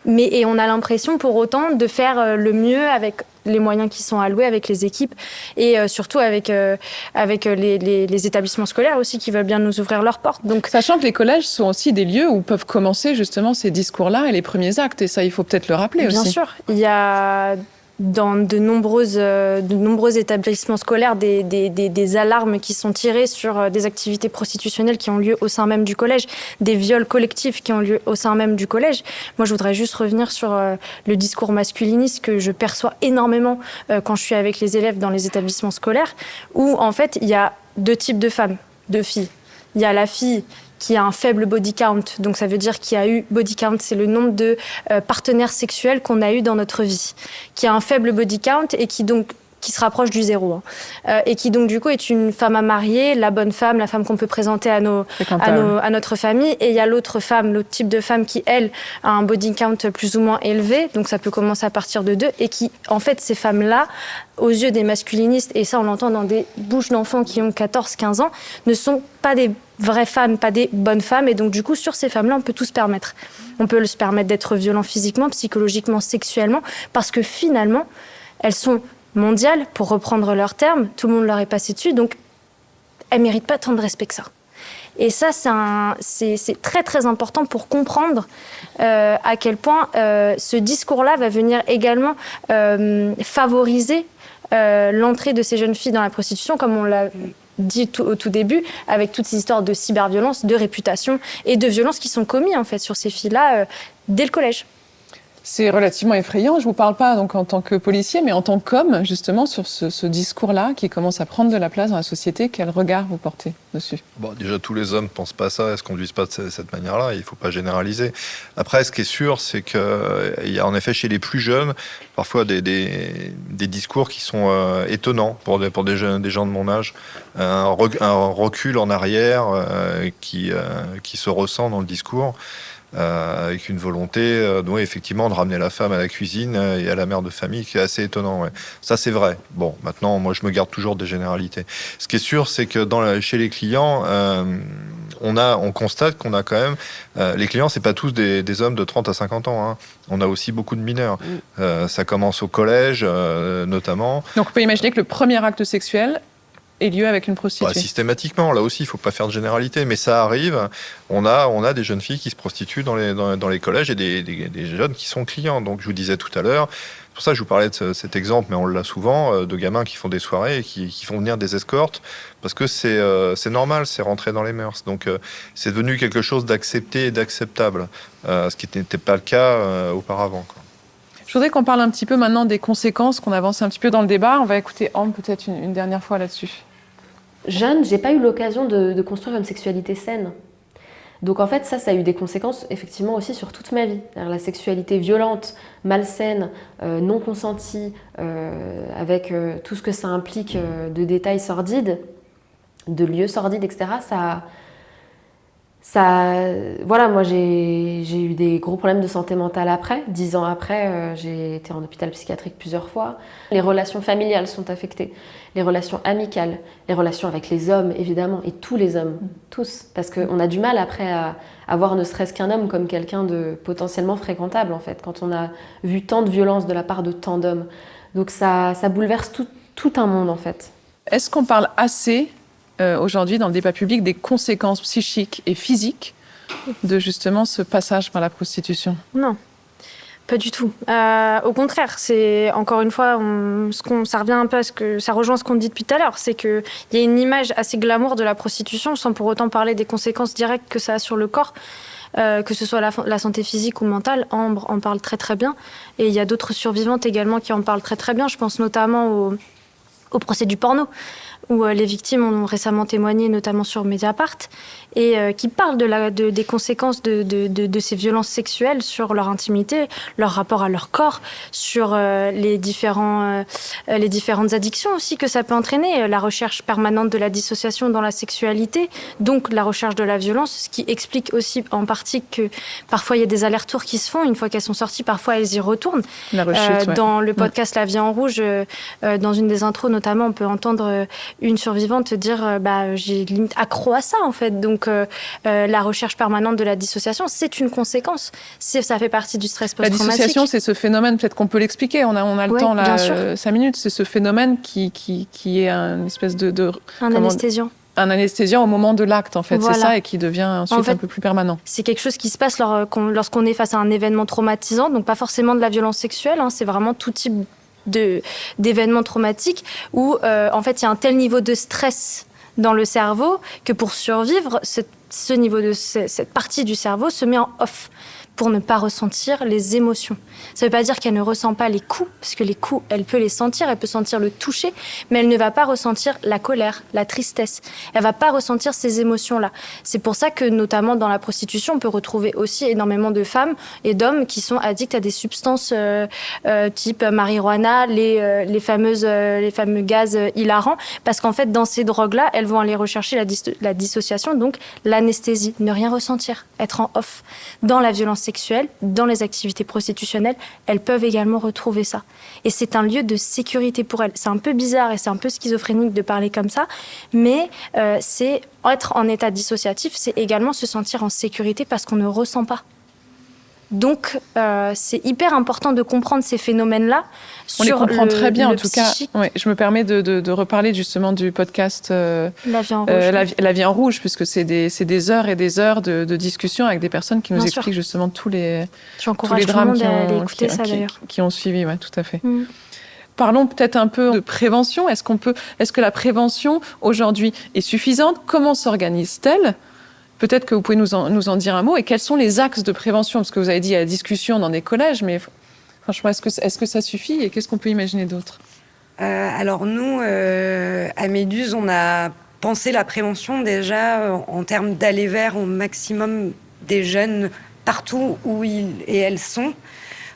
Et on a l'impression, pour autant, de faire le mieux avec les moyens qui sont alloués, avec les équipes et surtout avec les établissements scolaires aussi qui veulent bien nous ouvrir leurs portes. Donc, sachant que les collèges sont aussi des lieux où peuvent commencer justement ces discours-là et les premiers actes. Et ça, il faut peut-être le rappeler aussi. Bien sûr. Il y a... dans de nombreux établissements scolaires des alarmes qui sont tirées sur des activités prostitutionnelles qui ont lieu au sein même du collège, des viols collectifs qui ont lieu au sein même du collège. Moi, je voudrais juste revenir sur le discours masculiniste que je perçois énormément quand je suis avec les élèves dans les établissements scolaires, où en fait, il y a 2 types de femmes, de filles. Il y a la fille qui a un faible body count, donc ça veut dire qu'il y a eu body count, c'est le nombre de partenaires sexuels qu'on a eu dans notre vie, qui a un faible body count et qui donc qui se rapproche du zéro, et qui donc du coup est une femme à marier, la bonne femme, la femme qu'on peut présenter à notre famille. Et il y a l'autre type de femme qui, elle, a un body count plus ou moins élevé, donc ça peut commencer à partir de 2, et qui, en fait, ces femmes-là, aux yeux des masculinistes, et ça on l'entend dans des bouches d'enfants qui ont 14-15 ans, ne sont pas des vraies femmes, pas des bonnes femmes. Et donc du coup, sur ces femmes-là, on peut tout se permettre. On peut se permettre d'être violent physiquement, psychologiquement, sexuellement, parce que finalement, elles sont mondiales, pour reprendre leurs termes, tout le monde leur est passé dessus, donc elles ne méritent pas tant de respect que ça. Et ça, c'est très très important pour comprendre à quel point ce discours-là va venir également favoriser l'entrée de ces jeunes filles dans la prostitution, comme on l'a dit au tout début, avec toutes ces histoires de cyberviolence, de réputation et de violences qui sont commises en fait sur ces filles-là dès le collège. C'est relativement effrayant. Je ne vous parle pas donc en tant que policier, mais en tant qu'homme, justement, sur ce discours-là qui commence à prendre de la place dans la société. Quel regard vous portez dessus ? Bon, déjà, tous les hommes ne pensent pas à ça, ne se conduisent pas de cette manière-là. Il ne faut pas généraliser. Après, ce qui est sûr, c'est qu'il y a en effet chez les plus jeunes, parfois des discours qui sont étonnants pour des gens de mon âge. Un recul en arrière qui se ressent dans le discours. Avec une volonté effectivement de ramener la femme à la cuisine et à la mère de famille, qui est assez étonnant. Ouais. Ça, c'est vrai. Bon, maintenant, moi, je me garde toujours des généralités. Ce qui est sûr, c'est que chez les clients, on constate qu'on a quand même... les clients, c'est pas tous des hommes de 30 à 50 ans. Hein. On a aussi beaucoup de mineurs. Ça commence au collège, notamment. Donc, on peut imaginer que le premier acte sexuel ait lieu avec une prostituée. Systématiquement, là aussi, il ne faut pas faire de généralité, mais ça arrive. On a des jeunes filles qui se prostituent dans les collèges et des jeunes qui sont clients. Donc, je vous disais tout à l'heure, c'est pour ça que je vous parlais de cet exemple, mais on l'a souvent, de gamins qui font des soirées et qui font venir des escortes, parce que c'est normal, c'est rentré dans les mœurs. Donc, c'est devenu quelque chose d'accepté et d'acceptable, ce qui n'était pas le cas auparavant, quoi. Je voudrais qu'on parle un petit peu maintenant des conséquences, qu'on avance un petit peu dans le débat. On va écouter Anne peut-être une dernière fois là-dessus. Jeune, j'ai pas eu l'occasion de construire une sexualité saine. Donc en fait, ça a eu des conséquences effectivement aussi sur toute ma vie. La sexualité violente, malsaine, non consentie, avec tout ce que ça implique de détails sordides, de lieux sordides, etc. Voilà, moi j'ai eu des gros problèmes de santé mentale après. 10 ans après, j'ai été en hôpital psychiatrique plusieurs fois. Les relations familiales sont affectées, les relations amicales, les relations avec les hommes évidemment, et tous les hommes, tous. Parce qu'on a du mal après à voir ne serait-ce qu'un homme comme quelqu'un de potentiellement fréquentable en fait, quand on a vu tant de violence de la part de tant d'hommes. Donc ça bouleverse tout un monde en fait. Est-ce qu'on parle assez aujourd'hui dans le débat public des conséquences psychiques et physiques de justement ce passage par la prostitution ? Non, pas du tout. Au contraire, c'est encore une fois, ça revient un peu ça rejoint ce qu'on dit depuis tout à l'heure, c'est qu'il y a une image assez glamour de la prostitution, sans pour autant parler des conséquences directes que ça a sur le corps. Que ce soit la santé physique ou mentale, Ambre en parle très très bien. Et il y a d'autres survivantes également qui en parlent très très bien. Je pense notamment au procès du porno, où les victimes ont récemment témoigné, notamment sur Mediapart, et qui parlent des conséquences de ces violences sexuelles sur leur intimité, leur rapport à leur corps, sur les différentes addictions aussi que ça peut entraîner, la recherche permanente de la dissociation dans la sexualité, donc la recherche de la violence, ce qui explique aussi en partie que parfois il y a des allers-retours qui se font, une fois qu'elles sont sorties, parfois elles y retournent. La rechute, dans le podcast La vie en rouge, dans une des intros notamment, on peut entendre une survivante dire j'ai limite accro à ça en fait. Donc la recherche permanente de la dissociation, c'est une conséquence. Ça fait partie du stress post-traumatique. La dissociation, c'est ce phénomène, peut-être qu'on peut l'expliquer, on a le temps là, 5 minutes, c'est ce phénomène qui est un espèce un anesthésiant. Un anesthésiant au moment de l'acte, en fait, voilà. C'est ça, et qui devient ensuite en fait, un peu plus permanent. C'est quelque chose qui se passe lorsqu'on est face à un événement traumatisant, donc pas forcément de la violence sexuelle, c'est vraiment tout type d'événements traumatiques où en fait il y a un tel niveau de stress dans le cerveau que pour survivre, cette partie du cerveau se met en off. pour ne pas ressentir les émotions. Ça ne veut pas dire qu'elle ne ressent pas les coups, parce que les coups, elle peut les sentir, elle peut sentir le toucher, mais elle ne va pas ressentir la colère, la tristesse. Elle ne va pas ressentir ces émotions-là. C'est pour ça que, notamment dans la prostitution, on peut retrouver aussi énormément de femmes et d'hommes qui sont addicts à des substances type marijuana, les fameux gaz hilarants, parce qu'en fait, dans ces drogues-là, elles vont aller rechercher la dissociation, donc l'anesthésie, ne rien ressentir, être en off. Dans la violence sexuelle, dans les activités prostitutionnelles, elles peuvent également retrouver ça. Et c'est un lieu de sécurité pour elles. C'est un peu bizarre et c'est un peu schizophrénique de parler comme ça, mais c'est être en état dissociatif, c'est également se sentir en sécurité parce qu'on ne ressent pas. Donc, c'est hyper important de comprendre ces phénomènes-là. On les comprend très bien, en tout cas. Ouais, je me permets de reparler justement du podcast La vie en rouge. La vie en rouge, puisque c'est des heures et des heures de discussion avec des personnes qui nous Bien expliquent sûr. justement tous les J'encourage drames tout le monde à aller écouter ça, d'ailleurs. qui ont suivi. Ouais, tout à fait. Parlons peut-être un peu de prévention. Est-ce que la prévention aujourd'hui est suffisante? Comment s'organise-t-elle? Peut-être que vous pouvez nous en dire un mot. Et quels sont les axes de prévention? Parce que vous avez dit il y a la discussion dans des collèges, mais franchement, est-ce que ça suffit? Et qu'est-ce qu'on peut imaginer d'autre? Alors nous, à Méduse, on a pensé la prévention déjà en termes d'aller vers au maximum des jeunes partout où ils et elles sont.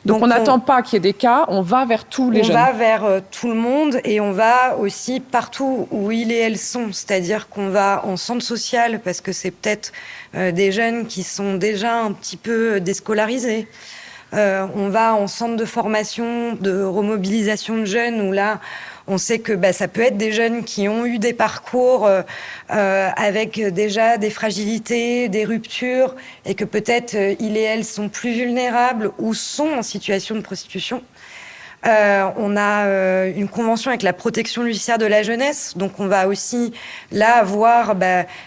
Donc on n'attend pas qu'il y ait des cas, on va vers tous les jeunes. On va vers tout le monde et on va aussi partout où ils et elles sont. C'est-à-dire qu'on va en centre social parce que c'est peut-être des jeunes qui sont déjà un petit peu déscolarisés. On va en centre de formation, de remobilisation de jeunes où là, on sait que ça peut être des jeunes qui ont eu des parcours avec déjà des fragilités, des ruptures, et que peut-être ils et elles sont plus vulnérables ou sont en situation de prostitution. On a une convention avec la protection judiciaire de la jeunesse, donc on va aussi là voir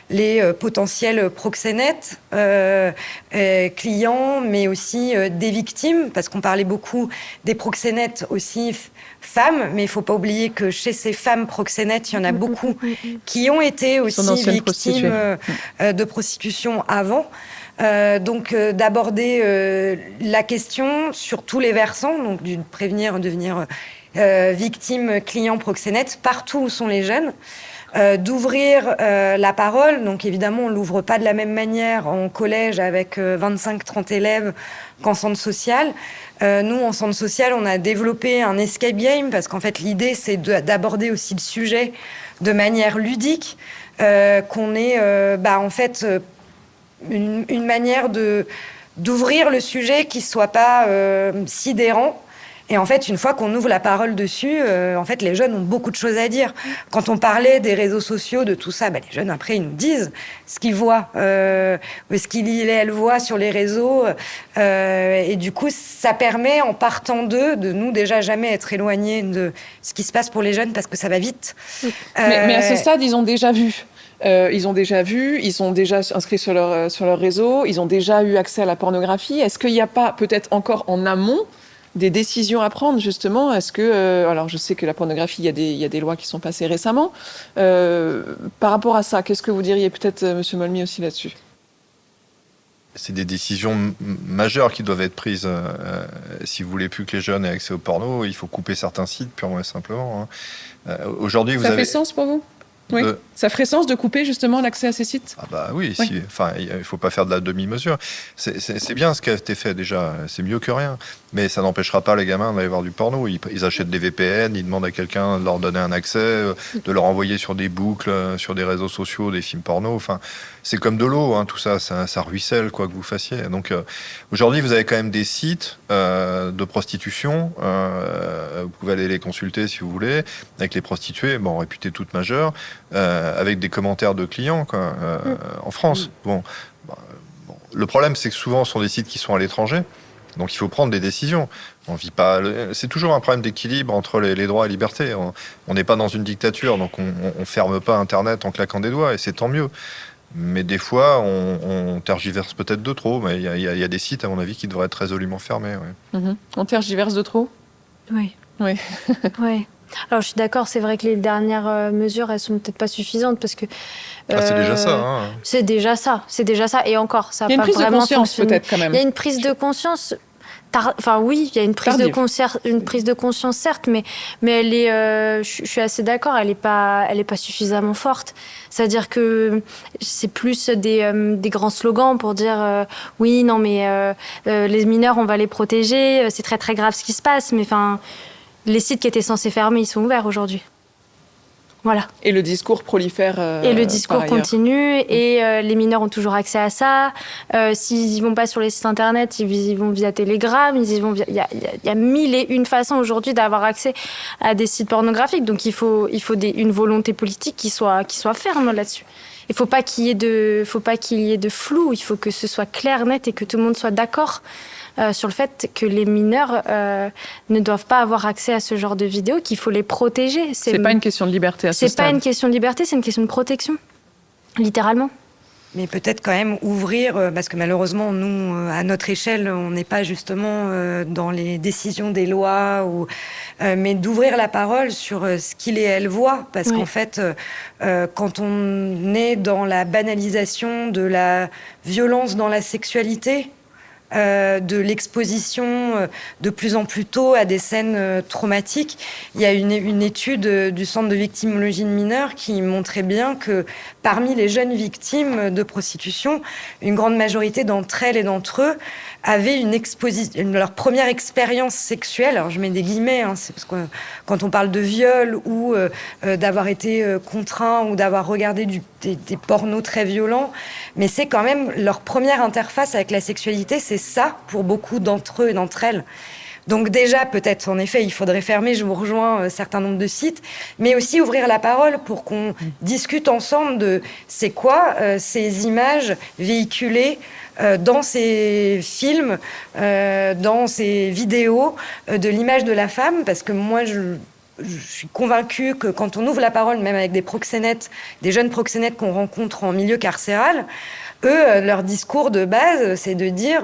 les potentiels proxénètes, clients, mais aussi des victimes, parce qu'on parlait beaucoup des proxénètes aussi femmes, mais il ne faut pas oublier que chez ces femmes proxénètes, il y en a beaucoup qui ont été aussi victimes de prostitution avant. Donc d'aborder la question sur tous les versants, donc de prévenir, devenir victime, client, proxénète, partout où sont les jeunes. D'ouvrir la parole, donc évidemment on l'ouvre pas de la même manière en collège avec 25-30 élèves qu'en centre social. Nous en centre social on a développé un escape game parce qu'en fait l'idée c'est d'aborder aussi le sujet de manière ludique, qu'on ait en fait une manière d'ouvrir le sujet qui soit pas sidérant. Et en fait, une fois qu'on ouvre la parole dessus, en fait, les jeunes ont beaucoup de choses à dire. Quand on parlait des réseaux sociaux, de tout ça, les jeunes, après, ils nous disent ce qu'ils voient, ce qu'ils et elles voient sur les réseaux. Et du coup, ça permet, en partant d'eux, de nous déjà jamais être éloignés de ce qui se passe pour les jeunes, parce que ça va vite. Mais à ce stade, ils ont déjà vu. Ils ont déjà inscrit sur leur réseau, ils ont déjà eu accès à la pornographie. Est-ce qu'il n'y a pas, peut-être encore en amont, des décisions à prendre, justement? Est-ce que, alors je sais que la pornographie, il y a des lois qui sont passées récemment. Par rapport à ça, qu'est-ce que vous diriez peut-être, Monsieur Molmy, aussi là-dessus? C'est des décisions majeures qui doivent être prises. Si vous voulez plus que les jeunes aient accès au porno, il faut couper certains sites, purement et simplement. Aujourd'hui, Ça fait sens pour vous? Oui. Ça ferait sens de couper justement l'accès à ces sites? Ah bah oui, oui. Il ne faut pas faire de la demi-mesure. C'est bien ce qui a été fait déjà, c'est mieux que rien. Mais ça n'empêchera pas les gamins d'aller voir du porno. Ils achètent des VPN, ils demandent à quelqu'un de leur donner un accès, de leur envoyer sur des boucles, sur des réseaux sociaux, des films porno. Enfin, c'est comme de l'eau, tout ça, ça ruisselle, quoi que vous fassiez. Donc aujourd'hui, vous avez quand même des sites de prostitution. Vous pouvez aller les consulter si vous voulez, avec les prostituées, réputées toutes majeures, avec des commentaires de clients en France. Le problème, c'est que souvent, ce sont des sites qui sont à l'étranger. Donc il faut prendre des décisions. On vit pas. C'est toujours un problème d'équilibre entre les droits et libertés. On n'est pas dans une dictature, donc on ferme pas Internet en claquant des doigts, et c'est tant mieux. Mais des fois, on tergiverse peut-être de trop. Mais il y a des sites, à mon avis, qui devraient être résolument fermés. Ouais. On tergiverse de trop? Oui. Oui. Oui. Alors je suis d'accord, c'est vrai que les dernières mesures, elles sont peut-être pas suffisantes parce que c'est déjà ça. Hein. c'est déjà ça. Et encore, ça Il y a une pas prise de vraiment conscience fonctionné. peut-être quand même. Il y a une prise de conscience. Enfin oui, il y a une prise de conscience certes, mais elle est, je suis assez d'accord, elle est pas suffisamment forte. C'est-à-dire que c'est plus des grands slogans pour dire oui, non mais les mineurs on va les protéger, c'est très très grave ce qui se passe, mais enfin les sites qui étaient censés fermer, ils sont ouverts aujourd'hui. Voilà. Et le discours prolifère. Et le discours par ailleurs. continue, et les mineurs ont toujours accès à ça. S'ils y vont pas sur les sites internet, ils vont via Telegram, il y a mille et une façons aujourd'hui d'avoir accès à des sites pornographiques. Donc il faut une volonté politique qui soit ferme là-dessus. Il faut pas qu'il y ait de flou, il faut que ce soit clair, net, et que tout le monde soit d'accord sur le fait que les mineurs ne doivent pas avoir accès à ce genre de vidéos, qu'il faut les protéger. C'est pas une question de liberté à ce stade. C'est pas une question de liberté, c'est une question de protection, littéralement. Mais peut-être quand même ouvrir, parce que malheureusement, nous, à notre échelle, on n'est pas justement dans les décisions des lois, mais d'ouvrir la parole sur ce qu'il et elle voient. Parce qu'en fait, quand on est dans la banalisation de la violence dans la sexualité, de l'exposition de plus en plus tôt à des scènes traumatiques. Il y a une étude du Centre de victimologie de mineurs qui montrait bien que parmi les jeunes victimes de prostitution, une grande majorité d'entre elles et d'entre eux avaient leur première expérience sexuelle. Alors je mets des guillemets, c'est parce que quand on parle de viol ou d'avoir été contraint ou d'avoir regardé des pornos très violents, mais c'est quand même leur première interface avec la sexualité, c'est ça pour beaucoup d'entre eux et d'entre elles. Donc déjà, peut-être, en effet, il faudrait fermer, je vous rejoins, un certain nombre de sites, mais aussi ouvrir la parole pour qu'on discute ensemble de c'est quoi ces images véhiculées dans ces films, dans ces vidéos, de l'image de la femme, parce que moi, je suis convaincue que quand on ouvre la parole, même avec des proxénètes, des jeunes proxénètes qu'on rencontre en milieu carcéral, eux, leur discours de base, c'est de dire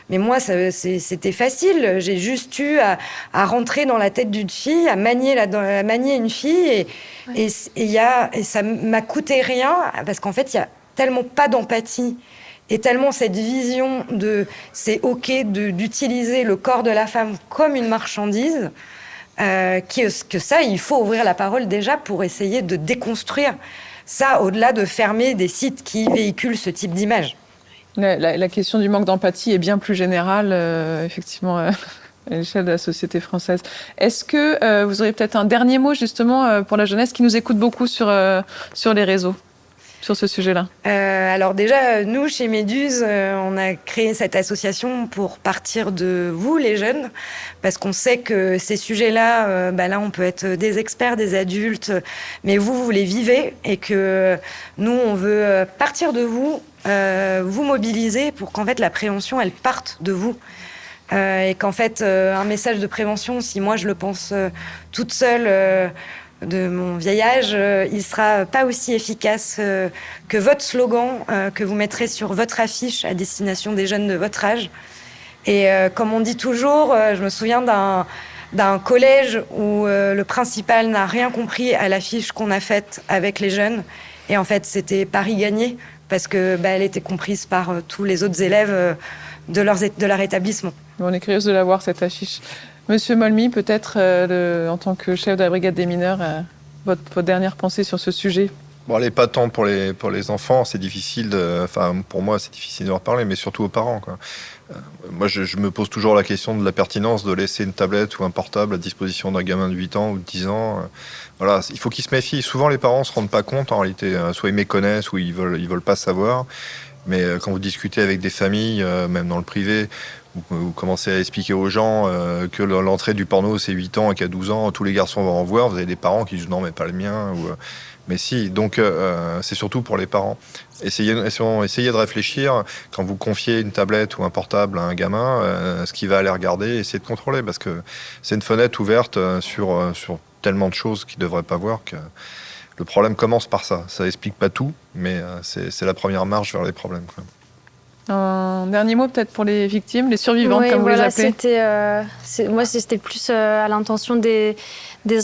mais moi, c'était facile. J'ai juste eu à rentrer dans la tête d'une fille, à manier une fille, et ça m'a coûté rien, parce qu'en fait, il y a tellement pas d'empathie et tellement cette vision de c'est OK d'utiliser le corps de la femme comme une marchandise, que ça, il faut ouvrir la parole déjà pour essayer de déconstruire ça, au-delà de fermer des sites qui véhiculent ce type d'image. La question du manque d'empathie est bien plus générale, effectivement, à l'échelle de la société française. Est-ce que vous auriez peut-être un dernier mot, justement, pour la jeunesse qui nous écoute beaucoup sur les réseaux, sur ce sujet-là? Alors déjà, nous, chez Méduse, on a créé cette association pour partir de vous, les jeunes, parce qu'on sait que ces sujets-là, là, on peut être des experts, des adultes, mais vous les vivez, et que nous, on veut partir de vous, vous mobiliser pour qu'en fait, la prévention, elle parte de vous. Et qu'en fait, un message de prévention, si moi, je le pense toute seule... de mon vieil âge, il sera pas aussi efficace que votre slogan que vous mettrez sur votre affiche à destination des jeunes de votre âge. Et comme on dit toujours, je me souviens d'un collège où le principal n'a rien compris à l'affiche qu'on a faite avec les jeunes. Et en fait, c'était Paris gagné, parce que elle était comprise par tous les autres élèves de leur établissement. On est curieuse de la voir, cette affiche. Monsieur Molmy, peut-être, en tant que chef de la brigade des mineurs, votre dernière pensée sur ce sujet? Bon, allez, pas tant pour les enfants, c'est difficile, pour moi, c'est difficile de leur parler, mais surtout aux parents, quoi. Moi, je me pose toujours la question de la pertinence de laisser une tablette ou un portable à disposition d'un gamin de 8 ans ou de 10 ans. Voilà, il faut qu'ils se méfient. Souvent, les parents ne se rendent pas compte, en réalité. Soit ils méconnaissent, ou ils veulent pas savoir. Mais quand vous discutez avec des familles, même dans le privé, vous commencez à expliquer aux gens que l'entrée du porno, c'est 8 ans et qu'à 12 ans, tous les garçons vont en voir. Vous avez des parents qui disent non, mais pas le mien. Mais si, donc c'est surtout pour les parents. Essayez de réfléchir, quand vous confiez une tablette ou un portable à un gamin, ce qu'il va aller regarder, essayez de contrôler, parce que c'est une fenêtre ouverte sur tellement de choses qu'il ne devrait pas voir, que le problème commence par ça. Ça n'explique pas tout, mais c'est la première marche vers les problèmes, quoi. Un dernier mot peut-être pour les victimes, les survivantes Oui, comme vous les voilà, appelez. c'était plus à l'intention des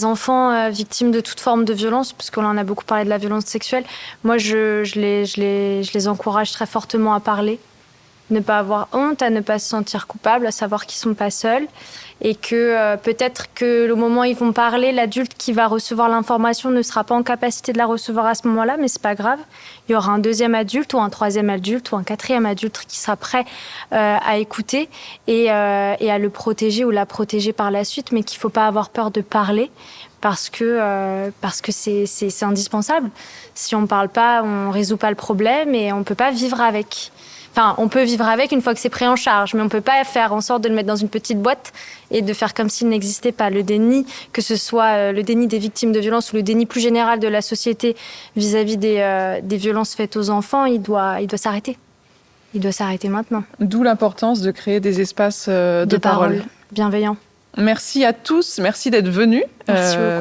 enfants victimes de toute forme de violence, parce qu'on en a beaucoup parlé de la violence sexuelle. Moi, je les encourage très fortement à parler, ne pas avoir honte, à ne pas se sentir coupable, à savoir qu'ils ne sont pas seuls. Et que peut-être que au moment où ils vont parler, l'adulte qui va recevoir l'information ne sera pas en capacité de la recevoir à ce moment-là, mais c'est pas grave. Il y aura un deuxième adulte ou un troisième adulte ou un quatrième adulte qui sera prêt à écouter et à le protéger ou la protéger par la suite, mais qu'il faut pas avoir peur de parler parce que c'est indispensable. Si on parle pas, on résout pas le problème et on peut pas vivre avec. Enfin, on peut vivre avec une fois que c'est pris en charge, mais on ne peut pas faire en sorte de le mettre dans une petite boîte et de faire comme s'il n'existait pas. Le déni, que ce soit le déni des victimes de violences ou le déni plus général de la société vis-à-vis des violences faites aux enfants, il doit s'arrêter. Il doit s'arrêter maintenant. D'où l'importance de créer des espaces de parole bienveillants. Merci à tous, merci d'être venus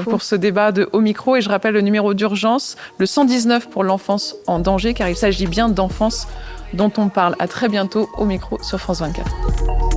pour ce débat de Haut Micro. Et je rappelle le numéro d'urgence, le 119 pour l'enfance en danger, car il s'agit bien d'enfance dont on parle. À très bientôt au micro sur France 24.